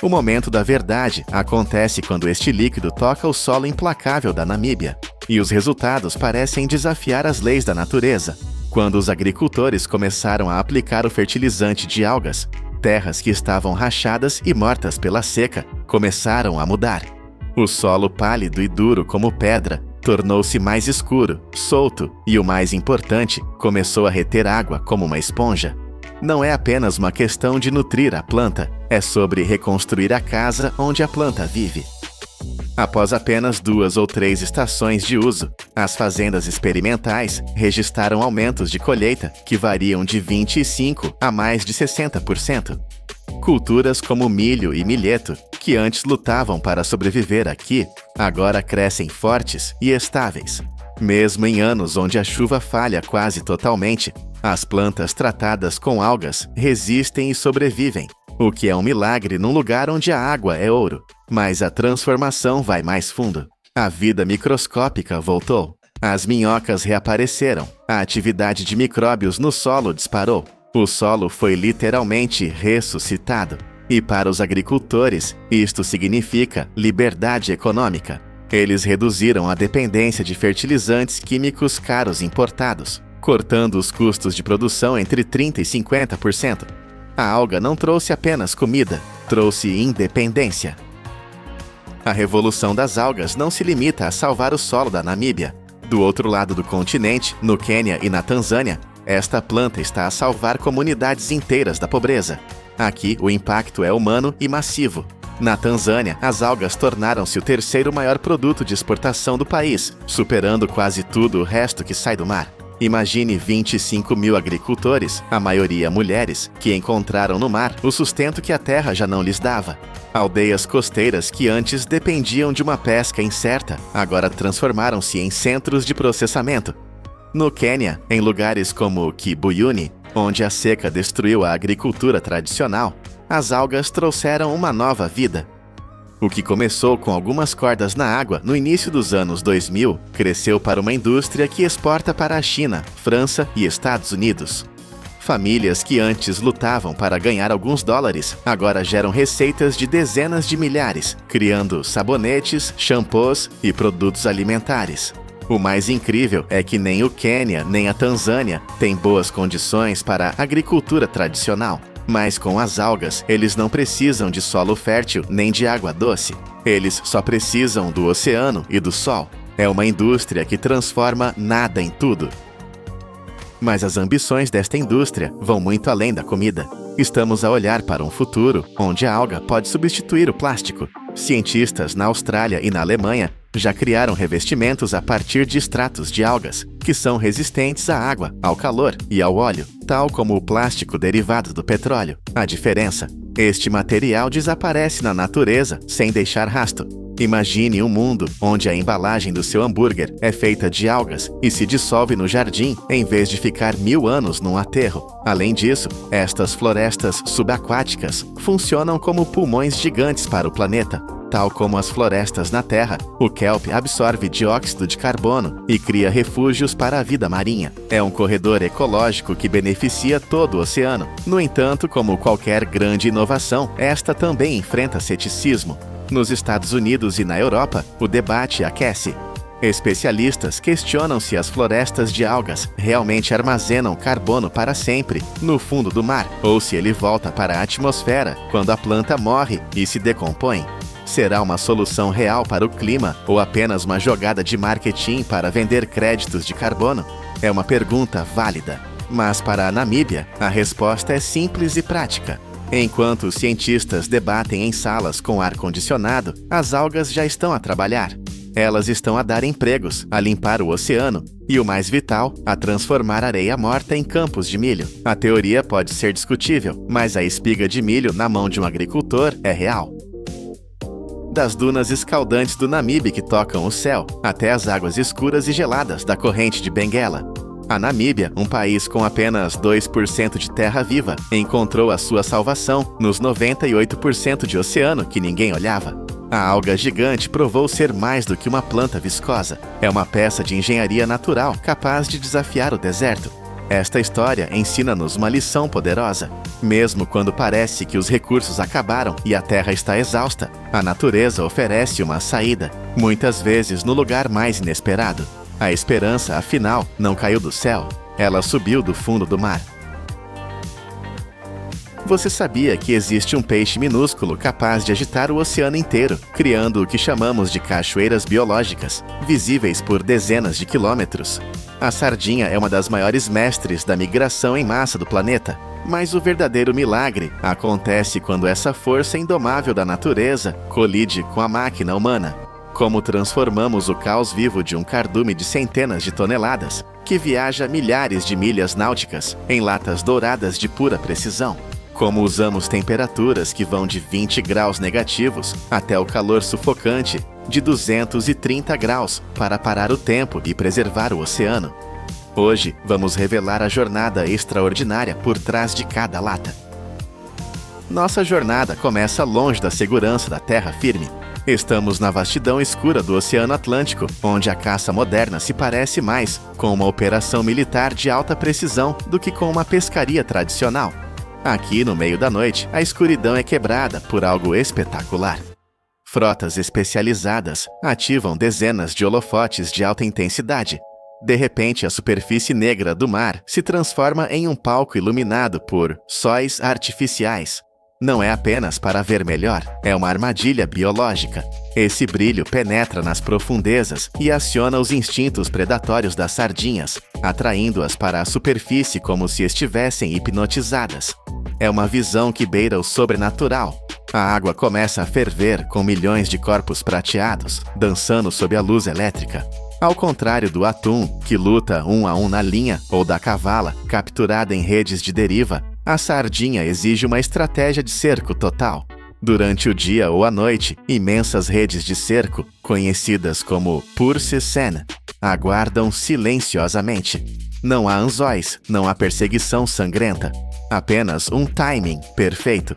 O momento da verdade acontece quando este líquido toca o solo implacável da Namíbia, e os resultados parecem desafiar as leis da natureza. Quando os agricultores começaram a aplicar o fertilizante de algas, terras que estavam rachadas e mortas pela seca começaram a mudar. O solo pálido e duro como pedra tornou-se mais escuro, solto e, o mais importante, começou a reter água como uma esponja. Não é apenas uma questão de nutrir a planta, é sobre reconstruir a casa onde a planta vive. Após apenas 2 ou 3 estações de uso, as fazendas experimentais registraram aumentos de colheita que variam de 25% a mais de 60%. Culturas como milho e milheto, que antes lutavam para sobreviver aqui, agora crescem fortes e estáveis. Mesmo em anos onde a chuva falha quase totalmente, as plantas tratadas com algas resistem e sobrevivem, o que é um milagre num lugar onde a água é ouro. Mas a transformação vai mais fundo. A vida microscópica voltou. As minhocas reapareceram. A atividade de micróbios no solo disparou. O solo foi literalmente ressuscitado. E para os agricultores, isto significa liberdade econômica. Eles reduziram a dependência de fertilizantes químicos caros importados, cortando os custos de produção entre 30% e 50%. A alga não trouxe apenas comida, trouxe independência. A revolução das algas não se limita a salvar o solo da Namíbia. Do outro lado do continente, no Quênia e na Tanzânia, esta planta está a salvar comunidades inteiras da pobreza. Aqui, o impacto é humano e massivo. Na Tanzânia, as algas tornaram-se o 3º maior produto de exportação do país, superando quase tudo o resto que sai do mar. Imagine 25 mil agricultores, a maioria mulheres, que encontraram no mar o sustento que a terra já não lhes dava. Aldeias costeiras que antes dependiam de uma pesca incerta, agora transformaram-se em centros de processamento. No Quênia, em lugares como Kibuyuni, onde a seca destruiu a agricultura tradicional, as algas trouxeram uma nova vida. O que começou com algumas cordas na água no início dos anos 2000 cresceu para uma indústria que exporta para a China, França e Estados Unidos. Famílias que antes lutavam para ganhar alguns dólares agora geram receitas de dezenas de milhares, criando sabonetes, shampoos e produtos alimentares. O mais incrível é que nem o Quênia nem a Tanzânia têm boas condições para a agricultura tradicional. Mas com as algas, eles não precisam de solo fértil nem de água doce. Eles só precisam do oceano e do sol. É uma indústria que transforma nada em tudo. Mas as ambições desta indústria vão muito além da comida. Estamos a olhar para um futuro onde a alga pode substituir o plástico. Cientistas na Austrália e na Alemanha já criaram revestimentos a partir de extratos de algas, que são resistentes à água, ao calor e ao óleo, tal como o plástico derivado do petróleo. A diferença? Este material desaparece na natureza sem deixar rastro. Imagine um mundo onde a embalagem do seu hambúrguer é feita de algas e se dissolve no jardim em vez de ficar 1000 anos num aterro. Além disso, estas florestas subaquáticas funcionam como pulmões gigantes para o planeta. Tal como as florestas na Terra, o kelp absorve dióxido de carbono e cria refúgios para a vida marinha. É um corredor ecológico que beneficia todo o oceano. No entanto, como qualquer grande inovação, esta também enfrenta ceticismo. Nos Estados Unidos e na Europa, o debate aquece. Especialistas questionam se as florestas de algas realmente armazenam carbono para sempre no fundo do mar, ou se ele volta para a atmosfera quando a planta morre e se decompõe. Será uma solução real para o clima ou apenas uma jogada de marketing para vender créditos de carbono? É uma pergunta válida. Mas para a Namíbia, a resposta é simples e prática. Enquanto os cientistas debatem em salas com ar-condicionado, as algas já estão a trabalhar. Elas estão a dar empregos, a limpar o oceano e, o mais vital, a transformar areia morta em campos de milho. A teoria pode ser discutível, mas a espiga de milho na mão de um agricultor é real. Das dunas escaldantes do Namibe que tocam o céu, até as águas escuras e geladas da corrente de Benguela. A Namíbia, um país com apenas 2% de terra viva, encontrou a sua salvação nos 98% de oceano que ninguém olhava. A alga gigante provou ser mais do que uma planta viscosa. É uma peça de engenharia natural capaz de desafiar o deserto. Esta história ensina-nos uma lição poderosa. Mesmo quando parece que os recursos acabaram e a terra está exausta, a natureza oferece uma saída, muitas vezes no lugar mais inesperado. A esperança, afinal, não caiu do céu, ela subiu do fundo do mar. Você sabia que existe um peixe minúsculo capaz de agitar o oceano inteiro, criando o que chamamos de cachoeiras biológicas, visíveis por dezenas de quilômetros? A sardinha é uma das maiores mestres da migração em massa do planeta, mas o verdadeiro milagre acontece quando essa força indomável da natureza colide com a máquina humana. Como transformamos o caos vivo de um cardume de centenas de toneladas, que viaja milhares de milhas náuticas, em latas douradas de pura precisão. Como usamos temperaturas que vão de 20 graus negativos até o calor sufocante de 230 graus para parar o tempo e preservar o oceano. Hoje, vamos revelar a jornada extraordinária por trás de cada lata. Nossa jornada começa longe da segurança da terra firme. Estamos na vastidão escura do Oceano Atlântico, onde a caça moderna se parece mais com uma operação militar de alta precisão do que com uma pescaria tradicional. Aqui, no meio da noite, a escuridão é quebrada por algo espetacular. Frotas especializadas ativam dezenas de holofotes de alta intensidade. De repente, a superfície negra do mar se transforma em um palco iluminado por sóis artificiais. Não é apenas para ver melhor, é uma armadilha biológica. Esse brilho penetra nas profundezas e aciona os instintos predatórios das sardinhas, atraindo-as para a superfície como se estivessem hipnotizadas. É uma visão que beira o sobrenatural. A água começa a ferver com milhões de corpos prateados, dançando sob a luz elétrica. Ao contrário do atum, que luta um a um na linha, ou da cavala, capturada em redes de deriva, a sardinha exige uma estratégia de cerco total. Durante o dia ou a noite, imensas redes de cerco, conhecidas como purse-seine, aguardam silenciosamente. Não há anzóis, não há perseguição sangrenta, apenas um timing perfeito.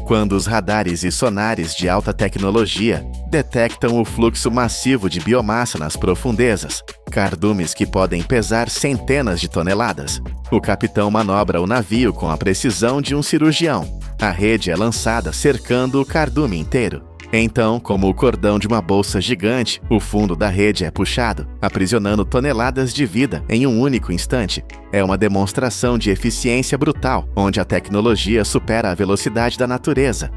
Quando os radares e sonares de alta tecnologia detectam o fluxo massivo de biomassa nas profundezas, cardumes que podem pesar centenas de toneladas, o capitão manobra o navio com a precisão de um cirurgião. A rede é lançada cercando o cardume inteiro. Então, como o cordão de uma bolsa gigante, o fundo da rede é puxado, aprisionando toneladas de vida em um único instante. É uma demonstração de eficiência brutal, onde a tecnologia supera a velocidade da natureza.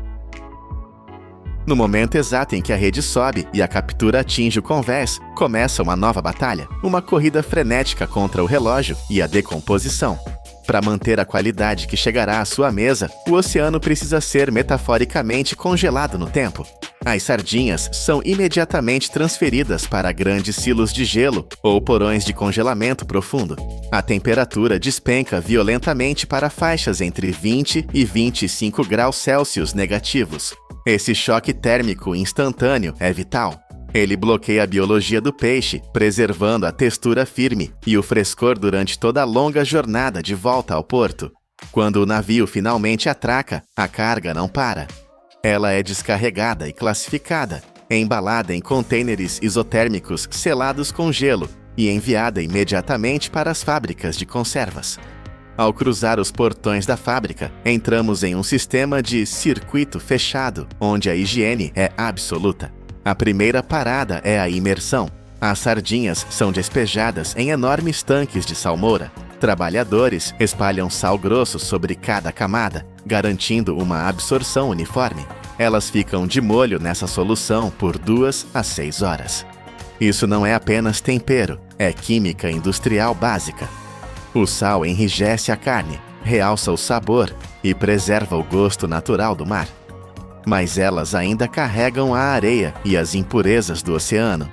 No momento exato em que a rede sobe e a captura atinge o convés, começa uma nova batalha, uma corrida frenética contra o relógio e a decomposição. Para manter a qualidade que chegará à sua mesa, o oceano precisa ser metaforicamente congelado no tempo. As sardinhas são imediatamente transferidas para grandes silos de gelo ou porões de congelamento profundo. A temperatura despenca violentamente para faixas entre 20 e 25 graus Celsius negativos. Esse choque térmico instantâneo é vital. Ele bloqueia a biologia do peixe, preservando a textura firme e o frescor durante toda a longa jornada de volta ao porto. Quando o navio finalmente atraca, a carga não para. Ela é descarregada e classificada, embalada em contêineres isotérmicos selados com gelo e enviada imediatamente para as fábricas de conservas. Ao cruzar os portões da fábrica, entramos em um sistema de circuito fechado, onde a higiene é absoluta. A primeira parada é a imersão. As sardinhas são despejadas em enormes tanques de salmoura. Trabalhadores espalham sal grosso sobre cada camada, garantindo uma absorção uniforme. Elas ficam de molho nessa solução por 2 a 6 horas. Isso não é apenas tempero, é química industrial básica. O sal enrijece a carne, realça o sabor e preserva o gosto natural do mar. Mas elas ainda carregam a areia e as impurezas do oceano.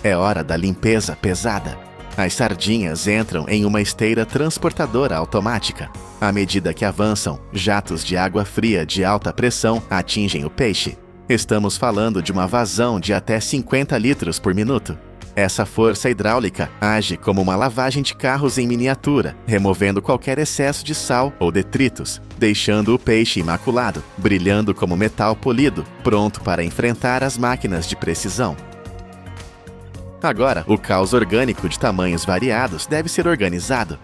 É hora da limpeza pesada. As sardinhas entram em uma esteira transportadora automática. À medida que avançam, jatos de água fria de alta pressão atingem o peixe. Estamos falando de uma vazão de até 50 litros por minuto. Essa força hidráulica age como uma lavagem de carros em miniatura, removendo qualquer excesso de sal ou detritos, deixando o peixe imaculado, brilhando como metal polido, pronto para enfrentar as máquinas de precisão. Agora, o caos orgânico de tamanhos variados deve ser organizado.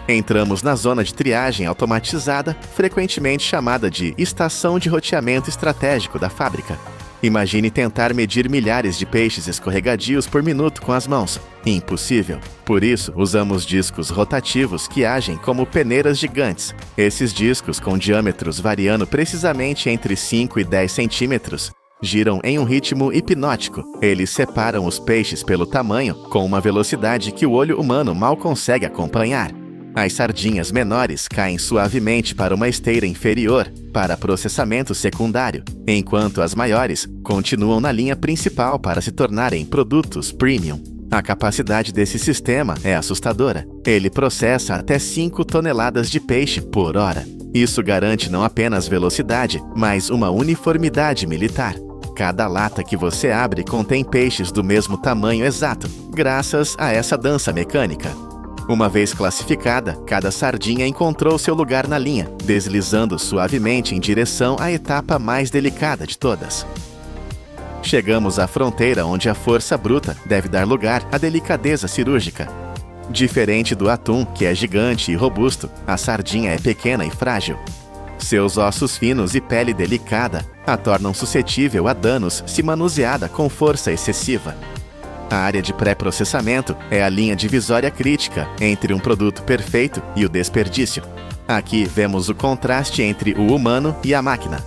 Entramos na zona de triagem automatizada, frequentemente chamada de estação de roteamento estratégico da fábrica. Imagine tentar medir milhares de peixes escorregadios por minuto com as mãos. Impossível. Por isso, usamos discos rotativos que agem como peneiras gigantes. Esses discos, com diâmetros variando precisamente entre 5 e 10 centímetros, giram em um ritmo hipnótico. Eles separam os peixes pelo tamanho com uma velocidade que o olho humano mal consegue acompanhar. As sardinhas menores caem suavemente para uma esteira inferior para processamento secundário, enquanto as maiores continuam na linha principal para se tornarem produtos premium. A capacidade desse sistema é assustadora. Ele processa até 5 toneladas de peixe por hora. Isso garante não apenas velocidade, mas uma uniformidade militar. Cada lata que você abre contém peixes do mesmo tamanho exato, graças a essa dança mecânica. Uma vez classificada, cada sardinha encontrou seu lugar na linha, deslizando suavemente em direção à etapa mais delicada de todas. Chegamos à fronteira onde a força bruta deve dar lugar à delicadeza cirúrgica. Diferente do atum, que é gigante e robusto, a sardinha é pequena e frágil. Seus ossos finos e pele delicada a tornam suscetível a danos se manuseada com força excessiva. A área de pré-processamento é a linha divisória crítica entre um produto perfeito e o desperdício. Aqui vemos o contraste entre o humano e a máquina.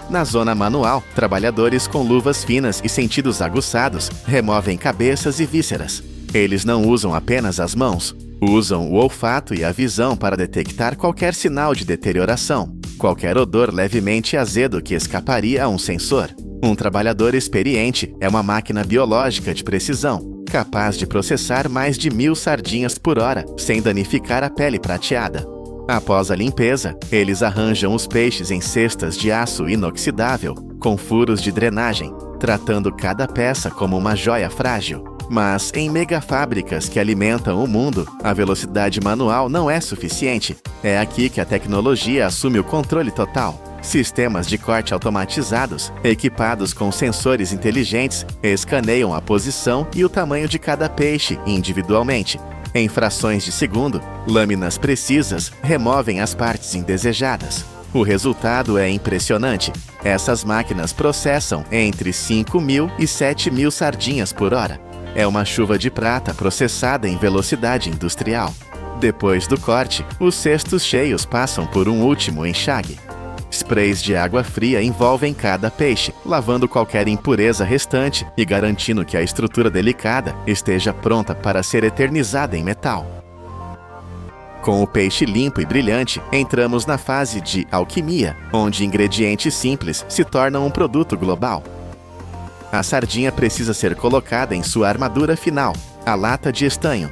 Na zona manual, trabalhadores com luvas finas e sentidos aguçados removem cabeças e vísceras. Eles não usam apenas as mãos, usam o olfato e a visão para detectar qualquer sinal de deterioração, qualquer odor levemente azedo que escaparia a um sensor. Um trabalhador experiente é uma máquina biológica de precisão, capaz de processar mais de 1000 sardinhas por hora, sem danificar a pele prateada. Após a limpeza, eles arranjam os peixes em cestas de aço inoxidável, com furos de drenagem, tratando cada peça como uma joia frágil. Mas em megafábricas que alimentam o mundo, a velocidade manual não é suficiente. É aqui que a tecnologia assume o controle total. Sistemas de corte automatizados, equipados com sensores inteligentes, escaneiam a posição e o tamanho de cada peixe individualmente. Em frações de segundo, lâminas precisas removem as partes indesejadas. O resultado é impressionante. Essas máquinas processam entre 5.000 e 7.000 sardinhas por hora. É uma chuva de prata processada em velocidade industrial. Depois do corte, os cestos cheios passam por um último enxágue. Sprays de água fria envolvem cada peixe, lavando qualquer impureza restante e garantindo que a estrutura delicada esteja pronta para ser eternizada em metal. Com o peixe limpo e brilhante, entramos na fase de alquimia, onde ingredientes simples se tornam um produto global. A sardinha precisa ser colocada em sua armadura final, a lata de estanho.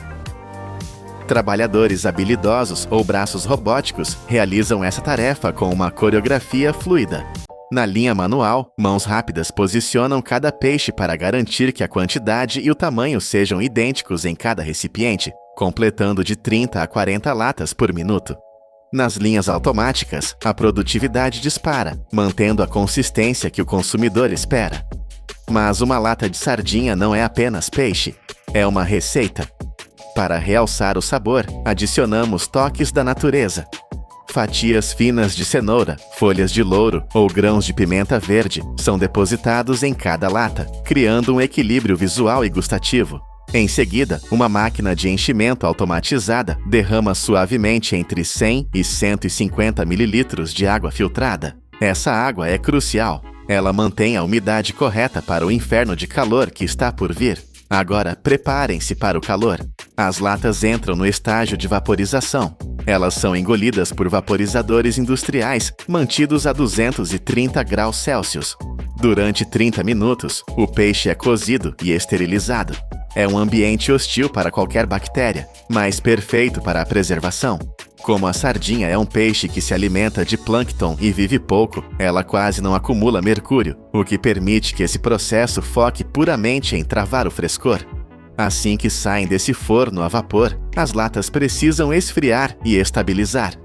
Trabalhadores habilidosos ou braços robóticos realizam essa tarefa com uma coreografia fluida. Na linha manual, mãos rápidas posicionam cada peixe para garantir que a quantidade e o tamanho sejam idênticos em cada recipiente, completando de 30 a 40 latas por minuto. Nas linhas automáticas, a produtividade dispara, mantendo a consistência que o consumidor espera. Mas uma lata de sardinha não é apenas peixe, é uma receita. Para realçar o sabor, adicionamos toques da natureza. Fatias finas de cenoura, folhas de louro ou grãos de pimenta verde são depositados em cada lata, criando um equilíbrio visual e gustativo. Em seguida, uma máquina de enchimento automatizada derrama suavemente entre 100 e 150 mililitros de água filtrada. Essa água é crucial. Ela mantém a umidade correta para o inferno de calor que está por vir. Agora, preparem-se para o calor. As latas entram no estágio de vaporização. Elas são engolidas por vaporizadores industriais, mantidos a 230 graus Celsius. Durante 30 minutos, o peixe é cozido e esterilizado. É um ambiente hostil para qualquer bactéria, mas perfeito para a preservação. Como a sardinha é um peixe que se alimenta de plâncton e vive pouco, ela quase não acumula mercúrio, o que permite que esse processo foque puramente em travar o frescor. Assim que saem desse forno a vapor, as latas precisam esfriar e estabilizar.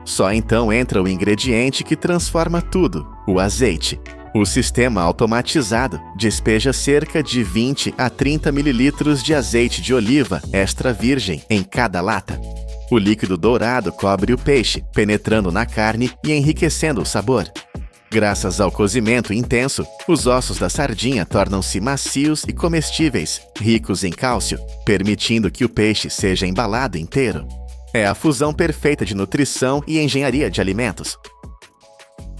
Só então entra o ingrediente que transforma tudo, o azeite. O sistema automatizado despeja cerca de 20 a 30 mililitros de azeite de oliva extra virgem em cada lata. O líquido dourado cobre o peixe, penetrando na carne e enriquecendo o sabor. Graças ao cozimento intenso, os ossos da sardinha tornam-se macios e comestíveis, ricos em cálcio, permitindo que o peixe seja embalado inteiro. É a fusão perfeita de nutrição e engenharia de alimentos.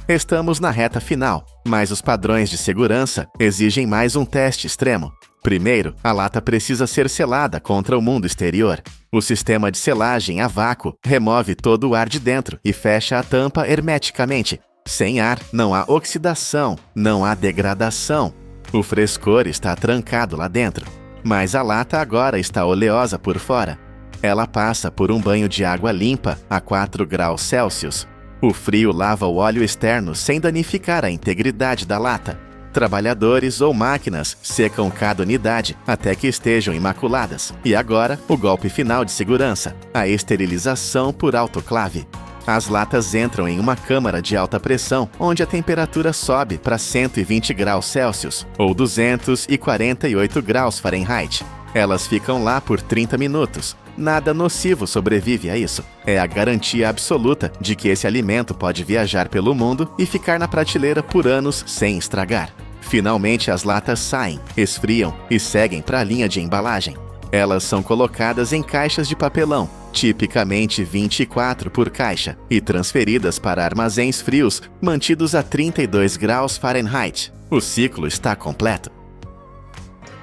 Estamos na reta final, mas os padrões de segurança exigem mais um teste extremo. Primeiro, a lata precisa ser selada contra o mundo exterior. O sistema de selagem a vácuo remove todo o ar de dentro e fecha a tampa hermeticamente. Sem ar, não há oxidação, não há degradação. O frescor está trancado lá dentro. Mas a lata agora está oleosa por fora. Ela passa por um banho de água limpa a 4 graus Celsius. O frio lava o óleo externo sem danificar a integridade da lata. Trabalhadores ou máquinas secam cada unidade até que estejam imaculadas. E agora, o golpe final de segurança, a esterilização por autoclave. As latas entram em uma câmara de alta pressão, onde a temperatura sobe para 120 graus Celsius, ou 248 graus Fahrenheit. Elas ficam lá por 30 minutos. Nada nocivo sobrevive a isso. É a garantia absoluta de que esse alimento pode viajar pelo mundo e ficar na prateleira por anos sem estragar. Finalmente as latas saem, esfriam e seguem para a linha de embalagem. Elas são colocadas em caixas de papelão, tipicamente 24 por caixa, e transferidas para armazéns frios, mantidos a 32 graus Fahrenheit. O ciclo está completo.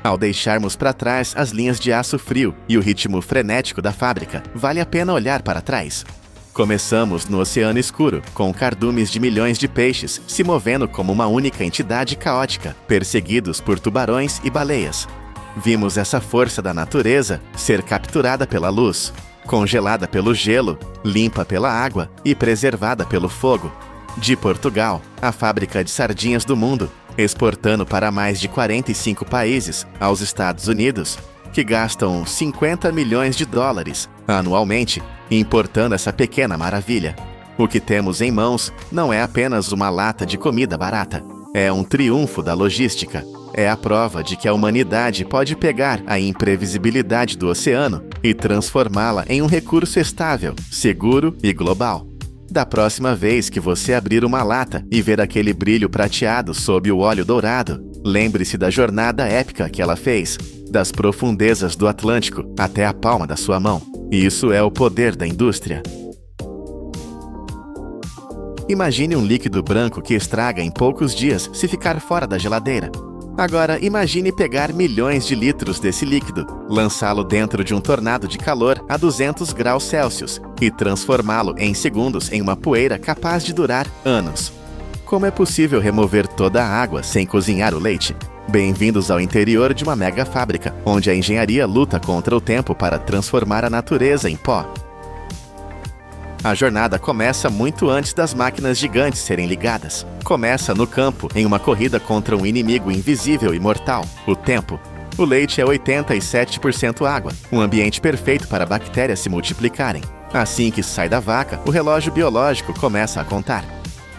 Ao deixarmos para trás as linhas de aço frio e o ritmo frenético da fábrica, vale a pena olhar para trás. Começamos no oceano escuro, com cardumes de milhões de peixes se movendo como uma única entidade caótica, perseguidos por tubarões e baleias. Vimos essa força da natureza ser capturada pela luz, congelada pelo gelo, limpa pela água e preservada pelo fogo. De Portugal, a fábrica de sardinhas do mundo, exportando para mais de 45 países, aos Estados Unidos, que gastam 50 milhões de dólares anualmente importando essa pequena maravilha. O que temos em mãos não é apenas uma lata de comida barata, é um triunfo da logística. É a prova de que a humanidade pode pegar a imprevisibilidade do oceano e transformá-la em um recurso estável, seguro e global. Da próxima vez que você abrir uma lata e ver aquele brilho prateado sob o óleo dourado, lembre-se da jornada épica que ela fez, das profundezas do Atlântico até a palma da sua mão. Isso é o poder da indústria. Imagine um líquido branco que estraga em poucos dias se ficar fora da geladeira. Agora, imagine pegar milhões de litros desse líquido, lançá-lo dentro de um tornado de calor a 200 graus Celsius e transformá-lo em segundos em uma poeira capaz de durar anos. Como é possível remover toda a água sem cozinhar o leite? Bem-vindos ao interior de uma mega fábrica, onde a engenharia luta contra o tempo para transformar a natureza em pó. A jornada começa muito antes das máquinas gigantes serem ligadas. Começa no campo, em uma corrida contra um inimigo invisível e mortal, o tempo. O leite é 87% água, um ambiente perfeito para bactérias se multiplicarem. Assim que sai da vaca, o relógio biológico começa a contar.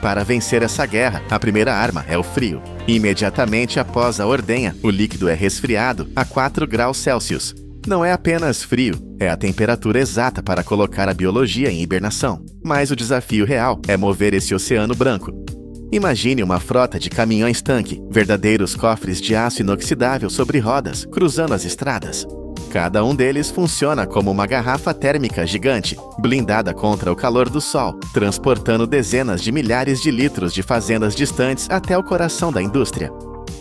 Para vencer essa guerra, a primeira arma é o frio. Imediatamente após a ordenha, o líquido é resfriado a 4 graus Celsius. Não é apenas frio, é a temperatura exata para colocar a biologia em hibernação. Mas o desafio real é mover esse oceano branco. Imagine uma frota de caminhões-tanque, verdadeiros cofres de aço inoxidável sobre rodas, cruzando as estradas. Cada um deles funciona como uma garrafa térmica gigante, blindada contra o calor do sol, transportando dezenas de milhares de litros de fazendas distantes até o coração da indústria.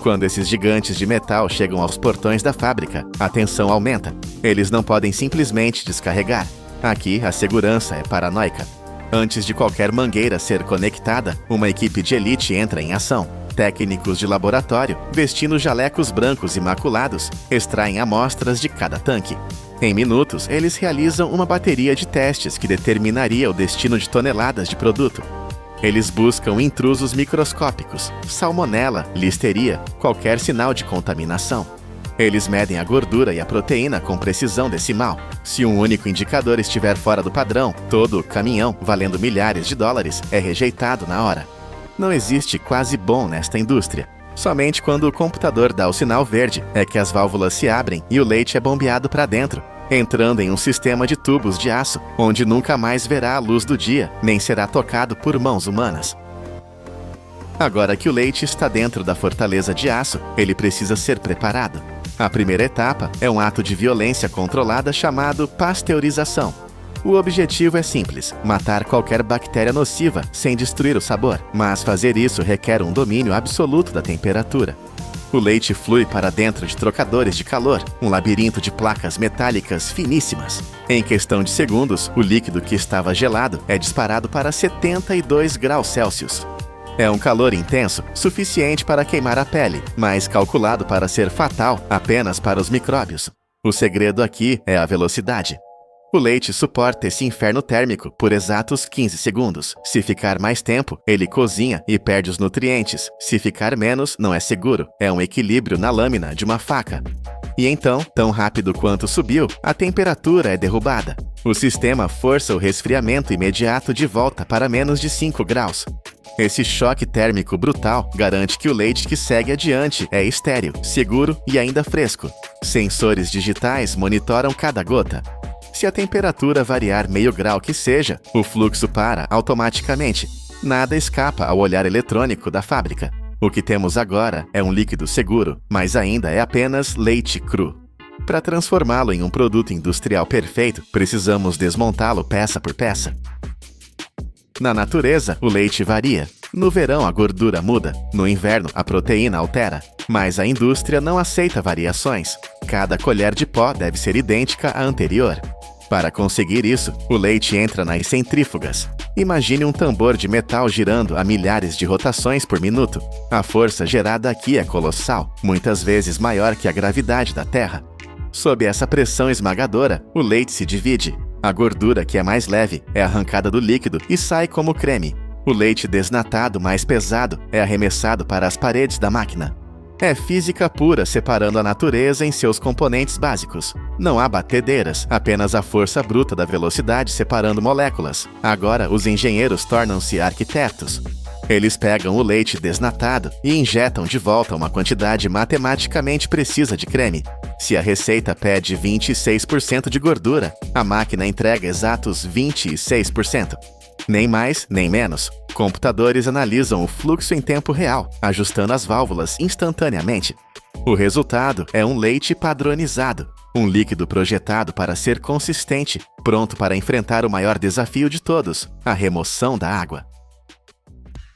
Quando esses gigantes de metal chegam aos portões da fábrica, a tensão aumenta. Eles não podem simplesmente descarregar. Aqui, a segurança é paranoica. Antes de qualquer mangueira ser conectada, uma equipe de elite entra em ação. Técnicos de laboratório, vestindo jalecos brancos imaculados, extraem amostras de cada tanque. Em minutos, eles realizam uma bateria de testes que determinaria o destino de toneladas de produto. Eles buscam intrusos microscópicos, salmonela, listeria, qualquer sinal de contaminação. Eles medem a gordura e a proteína com precisão decimal. Se um único indicador estiver fora do padrão, todo o caminhão, valendo milhares de dólares, é rejeitado na hora. Não existe quase bom nesta indústria. Somente quando o computador dá o sinal verde é que as válvulas se abrem e o leite é bombeado para dentro, entrando em um sistema de tubos de aço, onde nunca mais verá a luz do dia, nem será tocado por mãos humanas. Agora que o leite está dentro da fortaleza de aço, ele precisa ser preparado. A primeira etapa é um ato de violência controlada chamado pasteurização. O objetivo é simples: matar qualquer bactéria nociva sem destruir o sabor, mas fazer isso requer um domínio absoluto da temperatura. O leite flui para dentro de trocadores de calor, um labirinto de placas metálicas finíssimas. Em questão de segundos, o líquido que estava gelado é disparado para 72 graus Celsius. É um calor intenso, suficiente para queimar a pele, mas calculado para ser fatal apenas para os micróbios. O segredo aqui é a velocidade. O leite suporta esse inferno térmico por exatos 15 segundos. Se ficar mais tempo, ele cozinha e perde os nutrientes. Se ficar menos, não é seguro. É um equilíbrio na lâmina de uma faca. E então, tão rápido quanto subiu, a temperatura é derrubada. O sistema força o resfriamento imediato de volta para menos de 5 graus. Esse choque térmico brutal garante que o leite que segue adiante é estéril, seguro e ainda fresco. Sensores digitais monitoram cada gota. Se a temperatura variar meio grau que seja, o fluxo para automaticamente. Nada escapa ao olhar eletrônico da fábrica. O que temos agora é um líquido seguro, mas ainda é apenas leite cru. Para transformá-lo em um produto industrial perfeito, precisamos desmontá-lo peça por peça. Na natureza, o leite varia. No verão, a gordura muda. No inverno, a proteína altera. Mas a indústria não aceita variações. Cada colher de pó deve ser idêntica à anterior. Para conseguir isso, o leite entra nas centrífugas. Imagine um tambor de metal girando a milhares de rotações por minuto. A força gerada aqui é colossal, muitas vezes maior que a gravidade da Terra. Sob essa pressão esmagadora, o leite se divide. A gordura, que é mais leve, é arrancada do líquido e sai como creme. O leite desnatado, mais pesado, é arremessado para as paredes da máquina. É física pura separando a natureza em seus componentes básicos. Não há batedeiras, apenas a força bruta da velocidade separando moléculas. Agora, os engenheiros tornam-se arquitetos. Eles pegam o leite desnatado e injetam de volta uma quantidade matematicamente precisa de creme. Se a receita pede 26% de gordura, a máquina entrega exatos 26%. Nem mais, nem menos. Computadores analisam o fluxo em tempo real, ajustando as válvulas instantaneamente. O resultado é um leite padronizado, um líquido projetado para ser consistente, pronto para enfrentar o maior desafio de todos, a remoção da água.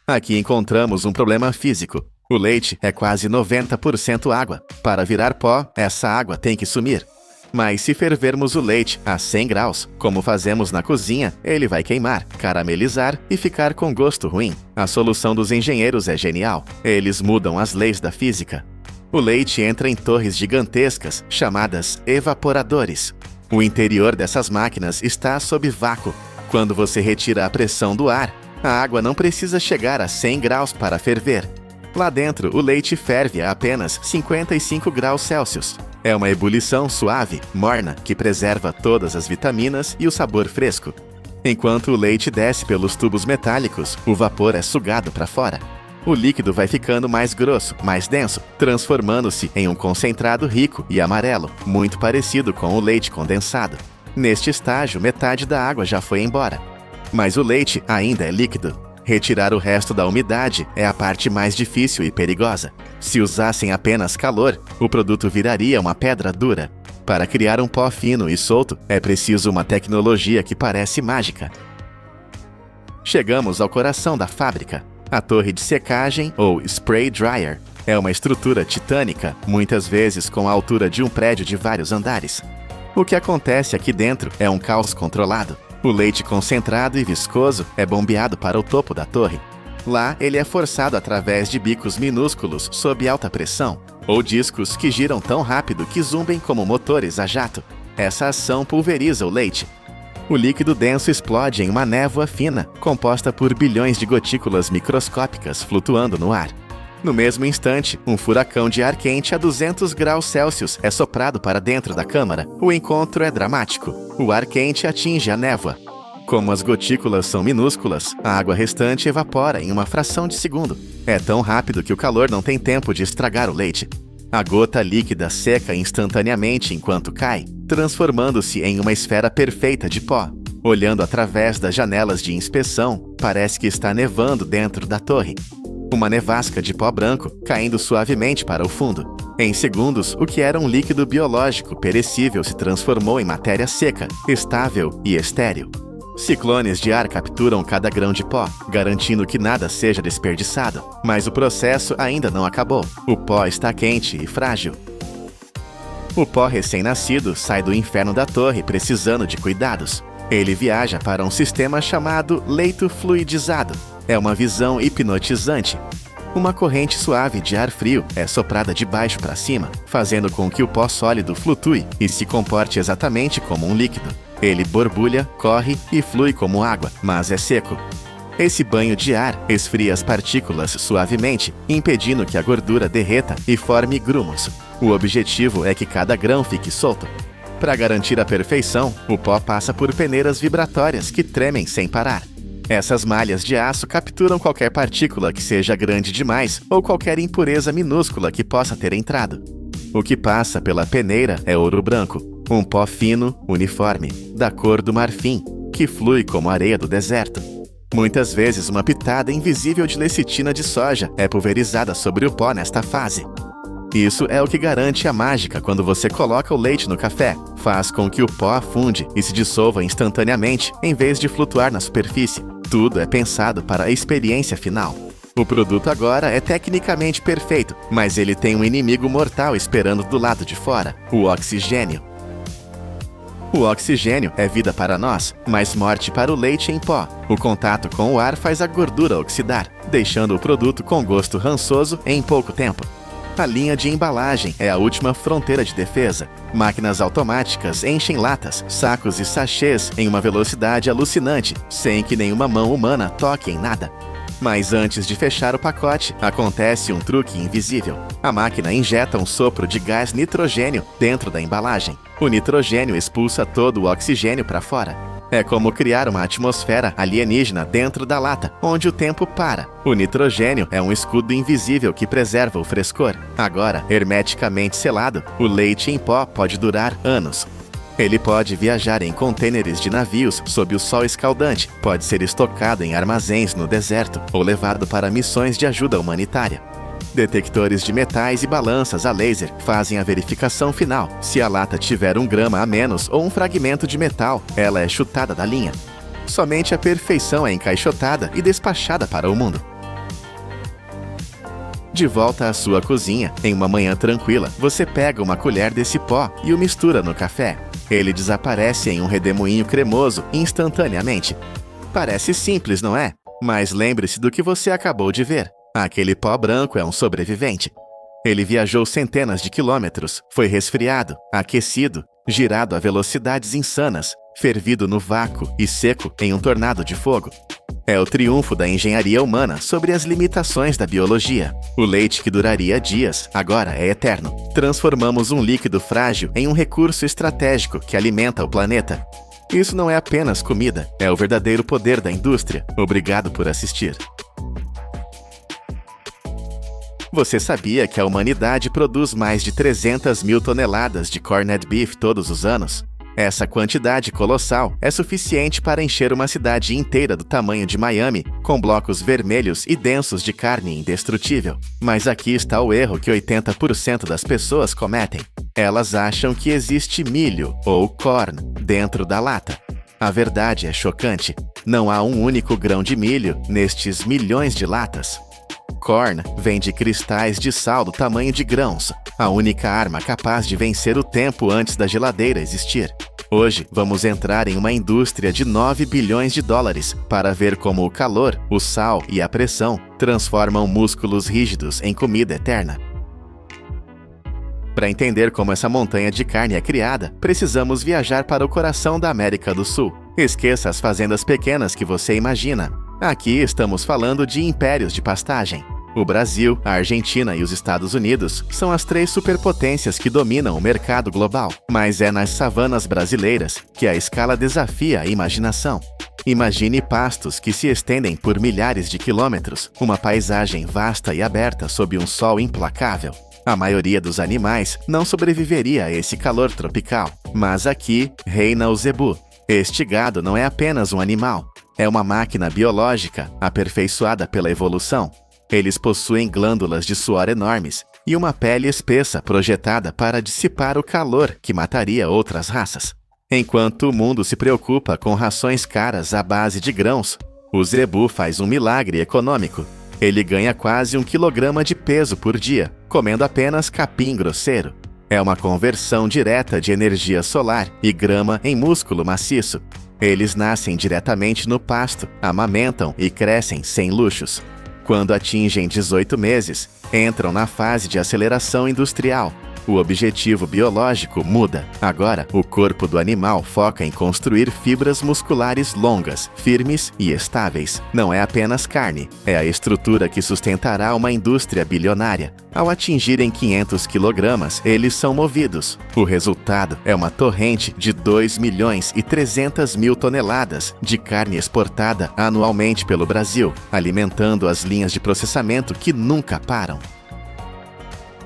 Aqui encontramos um problema físico. O leite é quase 90% água. Para virar pó, essa água tem que sumir. Mas se fervermos o leite a 100 graus, como fazemos na cozinha, ele vai queimar, caramelizar e ficar com gosto ruim. A solução dos engenheiros é genial. Eles mudam as leis da física. O leite entra em torres gigantescas, chamadas evaporadores. O interior dessas máquinas está sob vácuo. Quando você retira a pressão do ar, a água não precisa chegar a 100 graus para ferver. Lá dentro, o leite ferve a apenas 55 graus Celsius. É uma ebulição suave, morna, que preserva todas as vitaminas e o sabor fresco. Enquanto o leite desce pelos tubos metálicos, o vapor é sugado para fora. O líquido vai ficando mais grosso, mais denso, transformando-se em um concentrado rico e amarelo, muito parecido com o leite condensado. Neste estágio, metade da água já foi embora. Mas o leite ainda é líquido. Retirar o resto da umidade é a parte mais difícil e perigosa. Se usassem apenas calor, o produto viraria uma pedra dura. Para criar um pó fino e solto, é preciso uma tecnologia que parece mágica. Chegamos ao coração da fábrica. A torre de secagem, ou spray dryer, é uma estrutura titânica, muitas vezes com a altura de um prédio de vários andares. O que acontece aqui dentro é um caos controlado. O leite concentrado e viscoso é bombeado para o topo da torre. Lá, ele é forçado através de bicos minúsculos sob alta pressão, ou discos que giram tão rápido que zumbem como motores a jato. Essa ação pulveriza o leite. O líquido denso explode em uma névoa fina, composta por bilhões de gotículas microscópicas flutuando no ar. No mesmo instante, um furacão de ar quente a 200 graus Celsius é soprado para dentro da câmara. O encontro é dramático. O ar quente atinge a névoa. Como as gotículas são minúsculas, a água restante evapora em uma fração de segundo. É tão rápido que o calor não tem tempo de estragar o leite. A gota líquida seca instantaneamente enquanto cai, transformando-se em uma esfera perfeita de pó. Olhando através das janelas de inspeção, parece que está nevando dentro da torre. uma nevasca de pó branco caindo suavemente para o fundo. Em segundos, o que era um líquido biológico perecível se transformou em matéria seca, estável e estéril. Ciclones de ar capturam cada grão de pó, garantindo que nada seja desperdiçado. Mas o processo ainda não acabou. O pó está quente e frágil. O pó recém-nascido sai do inferno da torre precisando de cuidados. Ele viaja para um sistema chamado leito fluidizado. É uma visão hipnotizante. Uma corrente suave de ar frio é soprada de baixo para cima, fazendo com que o pó sólido flutue e se comporte exatamente como um líquido. Ele borbulha, corre e flui como água, mas é seco. Esse banho de ar esfria as partículas suavemente, impedindo que a gordura derreta e forme grumos. O objetivo é que cada grão fique solto. Para garantir a perfeição, o pó passa por peneiras vibratórias que tremem sem parar. Essas malhas de aço capturam qualquer partícula que seja grande demais ou qualquer impureza minúscula que possa ter entrado. O que passa pela peneira é ouro branco, um pó fino, uniforme, da cor do marfim, que flui como areia do deserto. Muitas vezes uma pitada invisível de lecitina de soja é pulverizada sobre o pó nesta fase. Isso é o que garante a mágica quando você coloca o leite no café. Faz com que o pó afunde e se dissolva instantaneamente, em vez de flutuar na superfície. Tudo é pensado para a experiência final. O produto agora é tecnicamente perfeito, mas ele tem um inimigo mortal esperando do lado de fora: o oxigênio. O oxigênio é vida para nós, mas morte para o leite em pó. O contato com o ar faz a gordura oxidar, deixando o produto com gosto rançoso em pouco tempo. A linha de embalagem é a última fronteira de defesa. Máquinas automáticas enchem latas, sacos e sachês em uma velocidade alucinante, sem que nenhuma mão humana toque em nada. Mas antes de fechar o pacote, acontece um truque invisível. A máquina injeta um sopro de gás nitrogênio dentro da embalagem. O nitrogênio expulsa todo o oxigênio para fora. É como criar uma atmosfera alienígena dentro da lata, onde o tempo para. O nitrogênio é um escudo invisível que preserva o frescor. Agora, hermeticamente selado, o leite em pó pode durar anos. Ele pode viajar em contêineres de navios sob o sol escaldante, pode ser estocado em armazéns no deserto ou levado para missões de ajuda humanitária. Detectores de metais e balanças a laser fazem a verificação final. Se a lata tiver 1 grama a menos ou um fragmento de metal, ela é chutada da linha. Somente a perfeição é encaixotada e despachada para o mundo. De volta à sua cozinha, em uma manhã tranquila, você pega uma colher desse pó e o mistura no café. Ele desaparece em um redemoinho cremoso instantaneamente. Parece simples, não é? Mas lembre-se do que você acabou de ver. Aquele pó branco é um sobrevivente. Ele viajou centenas de quilômetros, foi resfriado, aquecido, girado a velocidades insanas, fervido no vácuo e seco em um tornado de fogo. É o triunfo da engenharia humana sobre as limitações da biologia. O leite que duraria dias, agora é eterno. Transformamos um líquido frágil em um recurso estratégico que alimenta o planeta. Isso não é apenas comida, é o verdadeiro poder da indústria. Obrigado por assistir. Você sabia que a humanidade produz mais de 300 mil toneladas de corned beef todos os anos? Essa quantidade colossal é suficiente para encher uma cidade inteira do tamanho de Miami, com blocos vermelhos e densos de carne indestrutível. Mas aqui está o erro que 80% das pessoas cometem. Elas acham que existe milho, ou corn, dentro da lata. A verdade é chocante. Não há um único grão de milho nestes milhões de latas. Corn vem de cristais de sal do tamanho de grãos, a única arma capaz de vencer o tempo antes da geladeira existir. Hoje, vamos entrar em uma indústria de 9 bilhões de dólares para ver como o calor, o sal e a pressão transformam músculos rígidos em comida eterna. Para entender como essa montanha de carne é criada, precisamos viajar para o coração da América do Sul. Esqueça as fazendas pequenas que você imagina. Aqui estamos falando de impérios de pastagem. O Brasil, a Argentina e os Estados Unidos são as 3 superpotências que dominam o mercado global. Mas é nas savanas brasileiras que a escala desafia a imaginação. Imagine pastos que se estendem por milhares de quilômetros, uma paisagem vasta e aberta sob um sol implacável. A maioria dos animais não sobreviveria a esse calor tropical, mas aqui reina o zebu. Este gado não é apenas um animal, é uma máquina biológica aperfeiçoada pela evolução. Eles possuem glândulas de suor enormes e uma pele espessa projetada para dissipar o calor que mataria outras raças. Enquanto o mundo se preocupa com rações caras à base de grãos, o zebu faz um milagre econômico. Ele ganha quase 1 quilograma de peso por dia, comendo apenas capim grosseiro. É uma conversão direta de energia solar e grama em músculo maciço. Eles nascem diretamente no pasto, amamentam e crescem sem luxos. Quando atingem 18 meses, entram na fase de aceleração industrial. O objetivo biológico muda. Agora, o corpo do animal foca em construir fibras musculares longas, firmes e estáveis. Não é apenas carne, é a estrutura que sustentará uma indústria bilionária. Ao atingirem 500 quilogramas, eles são movidos. O resultado é uma torrente de 2.300.000 toneladas de carne exportada anualmente pelo Brasil, alimentando as linhas de processamento que nunca param.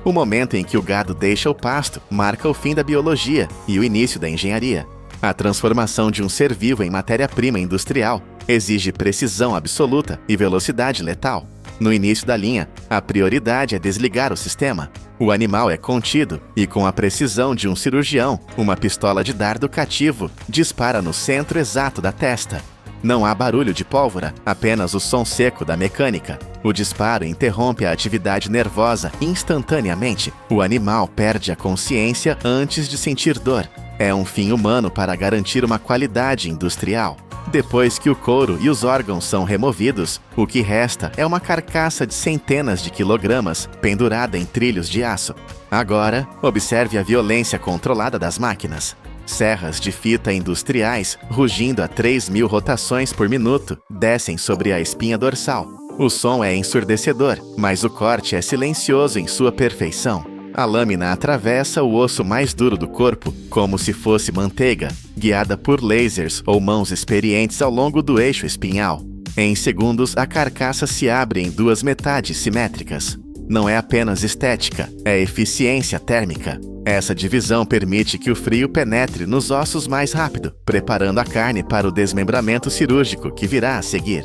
O momento em que o gado deixa o pasto marca o fim da biologia e o início da engenharia. A transformação de um ser vivo em matéria-prima industrial exige precisão absoluta e velocidade letal. No início da linha, a prioridade é desligar o sistema. O animal é contido e, com a precisão de um cirurgião, uma pistola de dardo cativo dispara no centro exato da testa. Não há barulho de pólvora, apenas o som seco da mecânica. O disparo interrompe a atividade nervosa instantaneamente. O animal perde a consciência antes de sentir dor. É um fim humano para garantir uma qualidade industrial. Depois que o couro e os órgãos são removidos, o que resta é uma carcaça de centenas de quilogramas pendurada em trilhos de aço. Agora, observe a violência controlada das máquinas. Serras de fita industriais, rugindo a 3.000 rotações por minuto, descem sobre a espinha dorsal. O som é ensurdecedor, mas o corte é silencioso em sua perfeição. A lâmina atravessa o osso mais duro do corpo, como se fosse manteiga, guiada por lasers ou mãos experientes ao longo do eixo espinhal. Em segundos, a carcaça se abre em 2 metades simétricas. Não é apenas estética, é eficiência térmica. Essa divisão permite que o frio penetre nos ossos mais rápido, preparando a carne para o desmembramento cirúrgico que virá a seguir.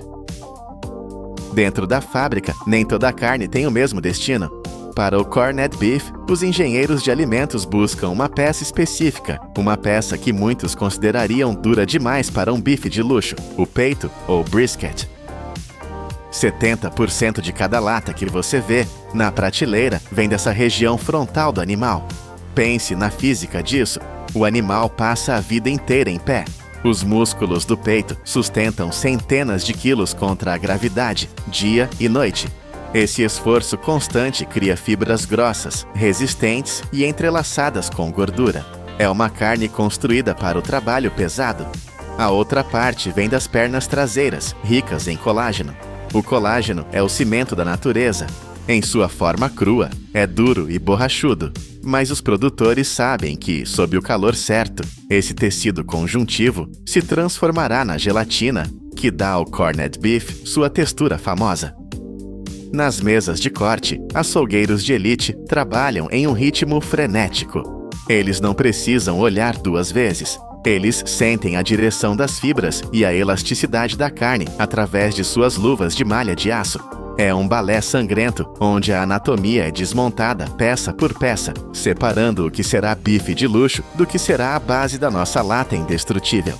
Dentro da fábrica, nem toda a carne tem o mesmo destino. Para o corned beef, os engenheiros de alimentos buscam uma peça específica, uma peça que muitos considerariam dura demais para um bife de luxo, o peito ou brisket. 70% de cada lata que você vê na prateleira vem dessa região frontal do animal. Pense na física disso. O animal passa a vida inteira em pé. Os músculos do peito sustentam centenas de quilos contra a gravidade, dia e noite. Esse esforço constante cria fibras grossas, resistentes e entrelaçadas com gordura. É uma carne construída para o trabalho pesado. A outra parte vem das pernas traseiras, ricas em colágeno. O colágeno é o cimento da natureza. Em sua forma crua, é duro e borrachudo. Mas os produtores sabem que, sob o calor certo, esse tecido conjuntivo se transformará na gelatina, que dá ao corned beef sua textura famosa. Nas mesas de corte, açougueiros de elite trabalham em um ritmo frenético. Eles não precisam olhar 2 vezes. Eles sentem a direção das fibras e a elasticidade da carne através de suas luvas de malha de aço. É um balé sangrento, onde a anatomia é desmontada peça por peça, separando o que será bife de luxo do que será a base da nossa lata indestrutível.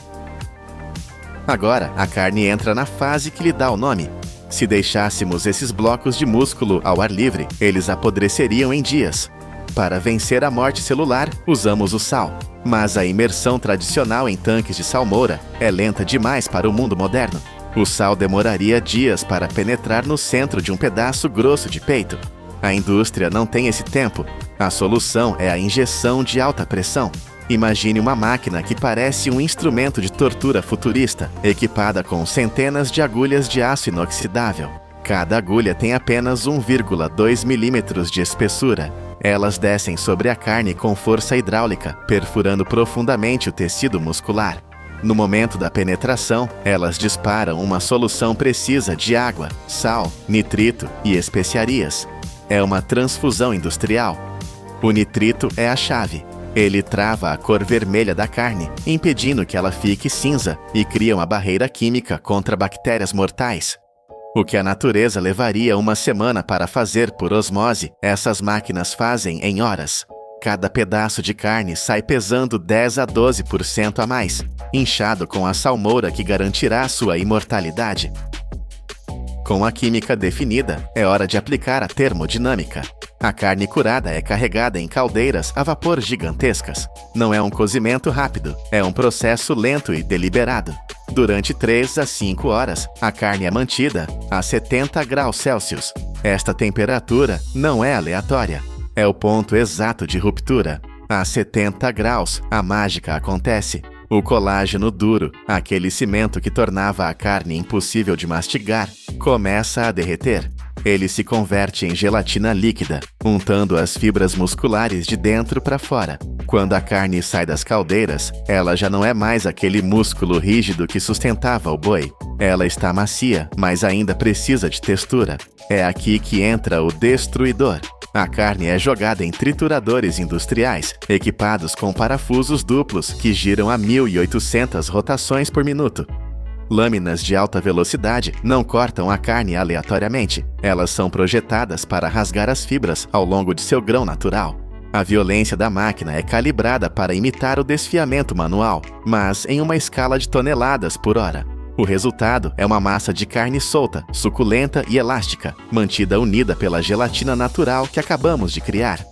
Agora, a carne entra na fase que lhe dá o nome. Se deixássemos esses blocos de músculo ao ar livre, eles apodreceriam em dias. Para vencer a morte celular, usamos o sal. Mas a imersão tradicional em tanques de salmoura é lenta demais para o mundo moderno. O sal demoraria dias para penetrar no centro de um pedaço grosso de peito. A indústria não tem esse tempo. A solução é a injeção de alta pressão. Imagine uma máquina que parece um instrumento de tortura futurista, equipada com centenas de agulhas de aço inoxidável. Cada agulha tem apenas 1,2 milímetros de espessura. Elas descem sobre a carne com força hidráulica, perfurando profundamente o tecido muscular. No momento da penetração, elas disparam uma solução precisa de água, sal, nitrito e especiarias. É uma transfusão industrial. O nitrito é a chave. Ele trava a cor vermelha da carne, impedindo que ela fique cinza, e cria uma barreira química contra bactérias mortais. O que a natureza levaria uma semana para fazer por osmose, essas máquinas fazem em horas. Cada pedaço de carne sai pesando 10 a 12% a mais, inchado com a salmoura que garantirá sua imortalidade. Com a química definida, é hora de aplicar a termodinâmica. A carne curada é carregada em caldeiras a vapor gigantescas. Não é um cozimento rápido, é um processo lento e deliberado. Durante 3 a 5 horas, a carne é mantida a 70 graus Celsius. Esta temperatura não é aleatória. É o ponto exato de ruptura. A 70 graus, a mágica acontece. O colágeno duro, aquele cimento que tornava a carne impossível de mastigar, começa a derreter. Ele se converte em gelatina líquida, untando as fibras musculares de dentro para fora. Quando a carne sai das caldeiras, ela já não é mais aquele músculo rígido que sustentava o boi. Ela está macia, mas ainda precisa de textura. É aqui que entra o destruidor. A carne é jogada em trituradores industriais, equipados com parafusos duplos que giram a 1.800 rotações por minuto. Lâminas de alta velocidade não cortam a carne aleatoriamente. Elas são projetadas para rasgar as fibras ao longo de seu grão natural. A violência da máquina é calibrada para imitar o desfiamento manual, mas em uma escala de toneladas por hora. O resultado é uma massa de carne solta, suculenta e elástica, mantida unida pela gelatina natural que acabamos de criar.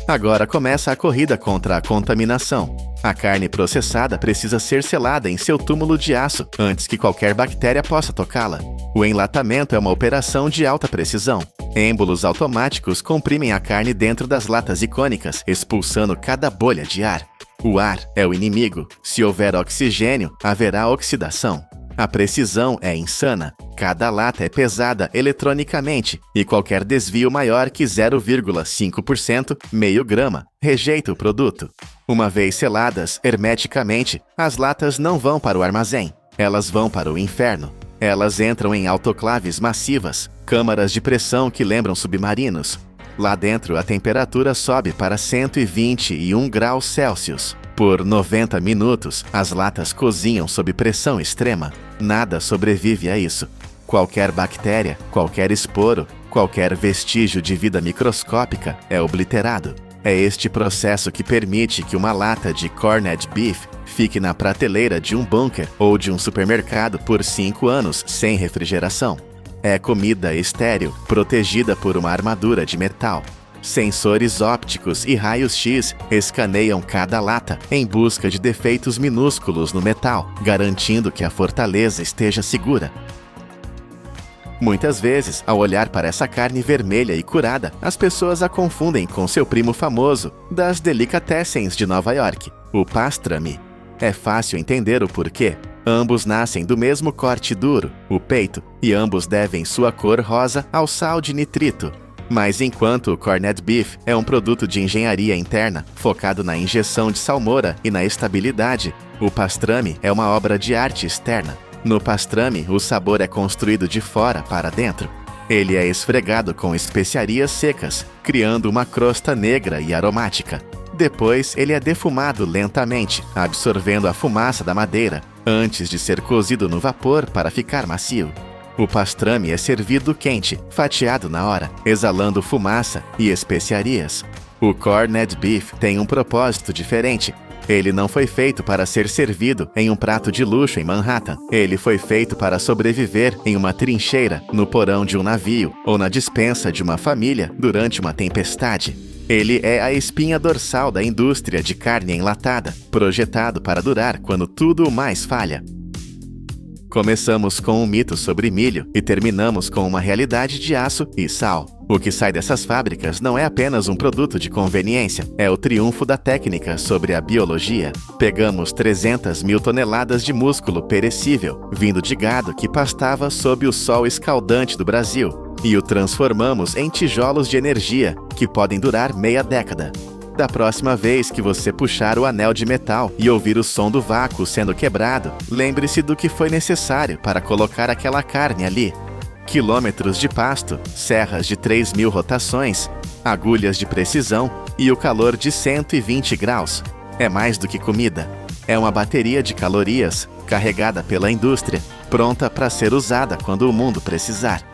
Agora começa a corrida contra a contaminação. A carne processada precisa ser selada em seu túmulo de aço antes que qualquer bactéria possa tocá-la. O enlatamento é uma operação de alta precisão. Êmbolos automáticos comprimem a carne dentro das latas icônicas, expulsando cada bolha de ar. O ar é o inimigo. Se houver oxigênio, haverá oxidação. A precisão é insana. Cada lata é pesada eletronicamente e qualquer desvio maior que 0,5%, meio grama, rejeita o produto. Uma vez seladas hermeticamente, as latas não vão para o armazém. Elas vão para o inferno. Elas entram em autoclaves massivas, câmaras de pressão que lembram submarinos. Lá dentro, a temperatura sobe para 121 graus Celsius. Por 90 minutos, as latas cozinham sob pressão extrema. Nada sobrevive a isso. Qualquer bactéria, qualquer esporo, qualquer vestígio de vida microscópica é obliterado. É este processo que permite que uma lata de corned beef fique na prateleira de um bunker ou de um supermercado por 5 anos sem refrigeração. É comida estéril, protegida por uma armadura de metal. Sensores ópticos e raios-x escaneiam cada lata em busca de defeitos minúsculos no metal, garantindo que a fortaleza esteja segura. Muitas vezes, ao olhar para essa carne vermelha e curada, as pessoas a confundem com seu primo famoso, das delicatessens de Nova York, o pastrami. É fácil entender o porquê. Ambos nascem do mesmo corte duro, o peito, e ambos devem sua cor rosa ao sal de nitrito. Mas enquanto o corned beef é um produto de engenharia interna, focado na injeção de salmoura e na estabilidade, o pastrami é uma obra de arte externa. No pastrami, o sabor é construído de fora para dentro. Ele é esfregado com especiarias secas, criando uma crosta negra e aromática. Depois, ele é defumado lentamente, absorvendo a fumaça da madeira, antes de ser cozido no vapor para ficar macio. O pastrami é servido quente, fatiado na hora, exalando fumaça e especiarias. O corned beef tem um propósito diferente. Ele não foi feito para ser servido em um prato de luxo em Manhattan. Ele foi feito para sobreviver em uma trincheira, no porão de um navio ou na despensa de uma família durante uma tempestade. Ele é a espinha dorsal da indústria de carne enlatada, projetado para durar quando tudo mais falha. Começamos com um mito sobre milho e terminamos com uma realidade de aço e sal. O que sai dessas fábricas não é apenas um produto de conveniência, é o triunfo da técnica sobre a biologia. Pegamos 300 mil toneladas de músculo perecível, vindo de gado que pastava sob o sol escaldante do Brasil, e o transformamos em tijolos de energia que podem durar meia década. Da próxima vez que você puxar o anel de metal e ouvir o som do vácuo sendo quebrado, lembre-se do que foi necessário para colocar aquela carne ali. Quilômetros de pasto, serras de 3.000 rotações, agulhas de precisão e o calor de 120 graus. É mais do que comida. É uma bateria de calorias, carregada pela indústria, pronta para ser usada quando o mundo precisar.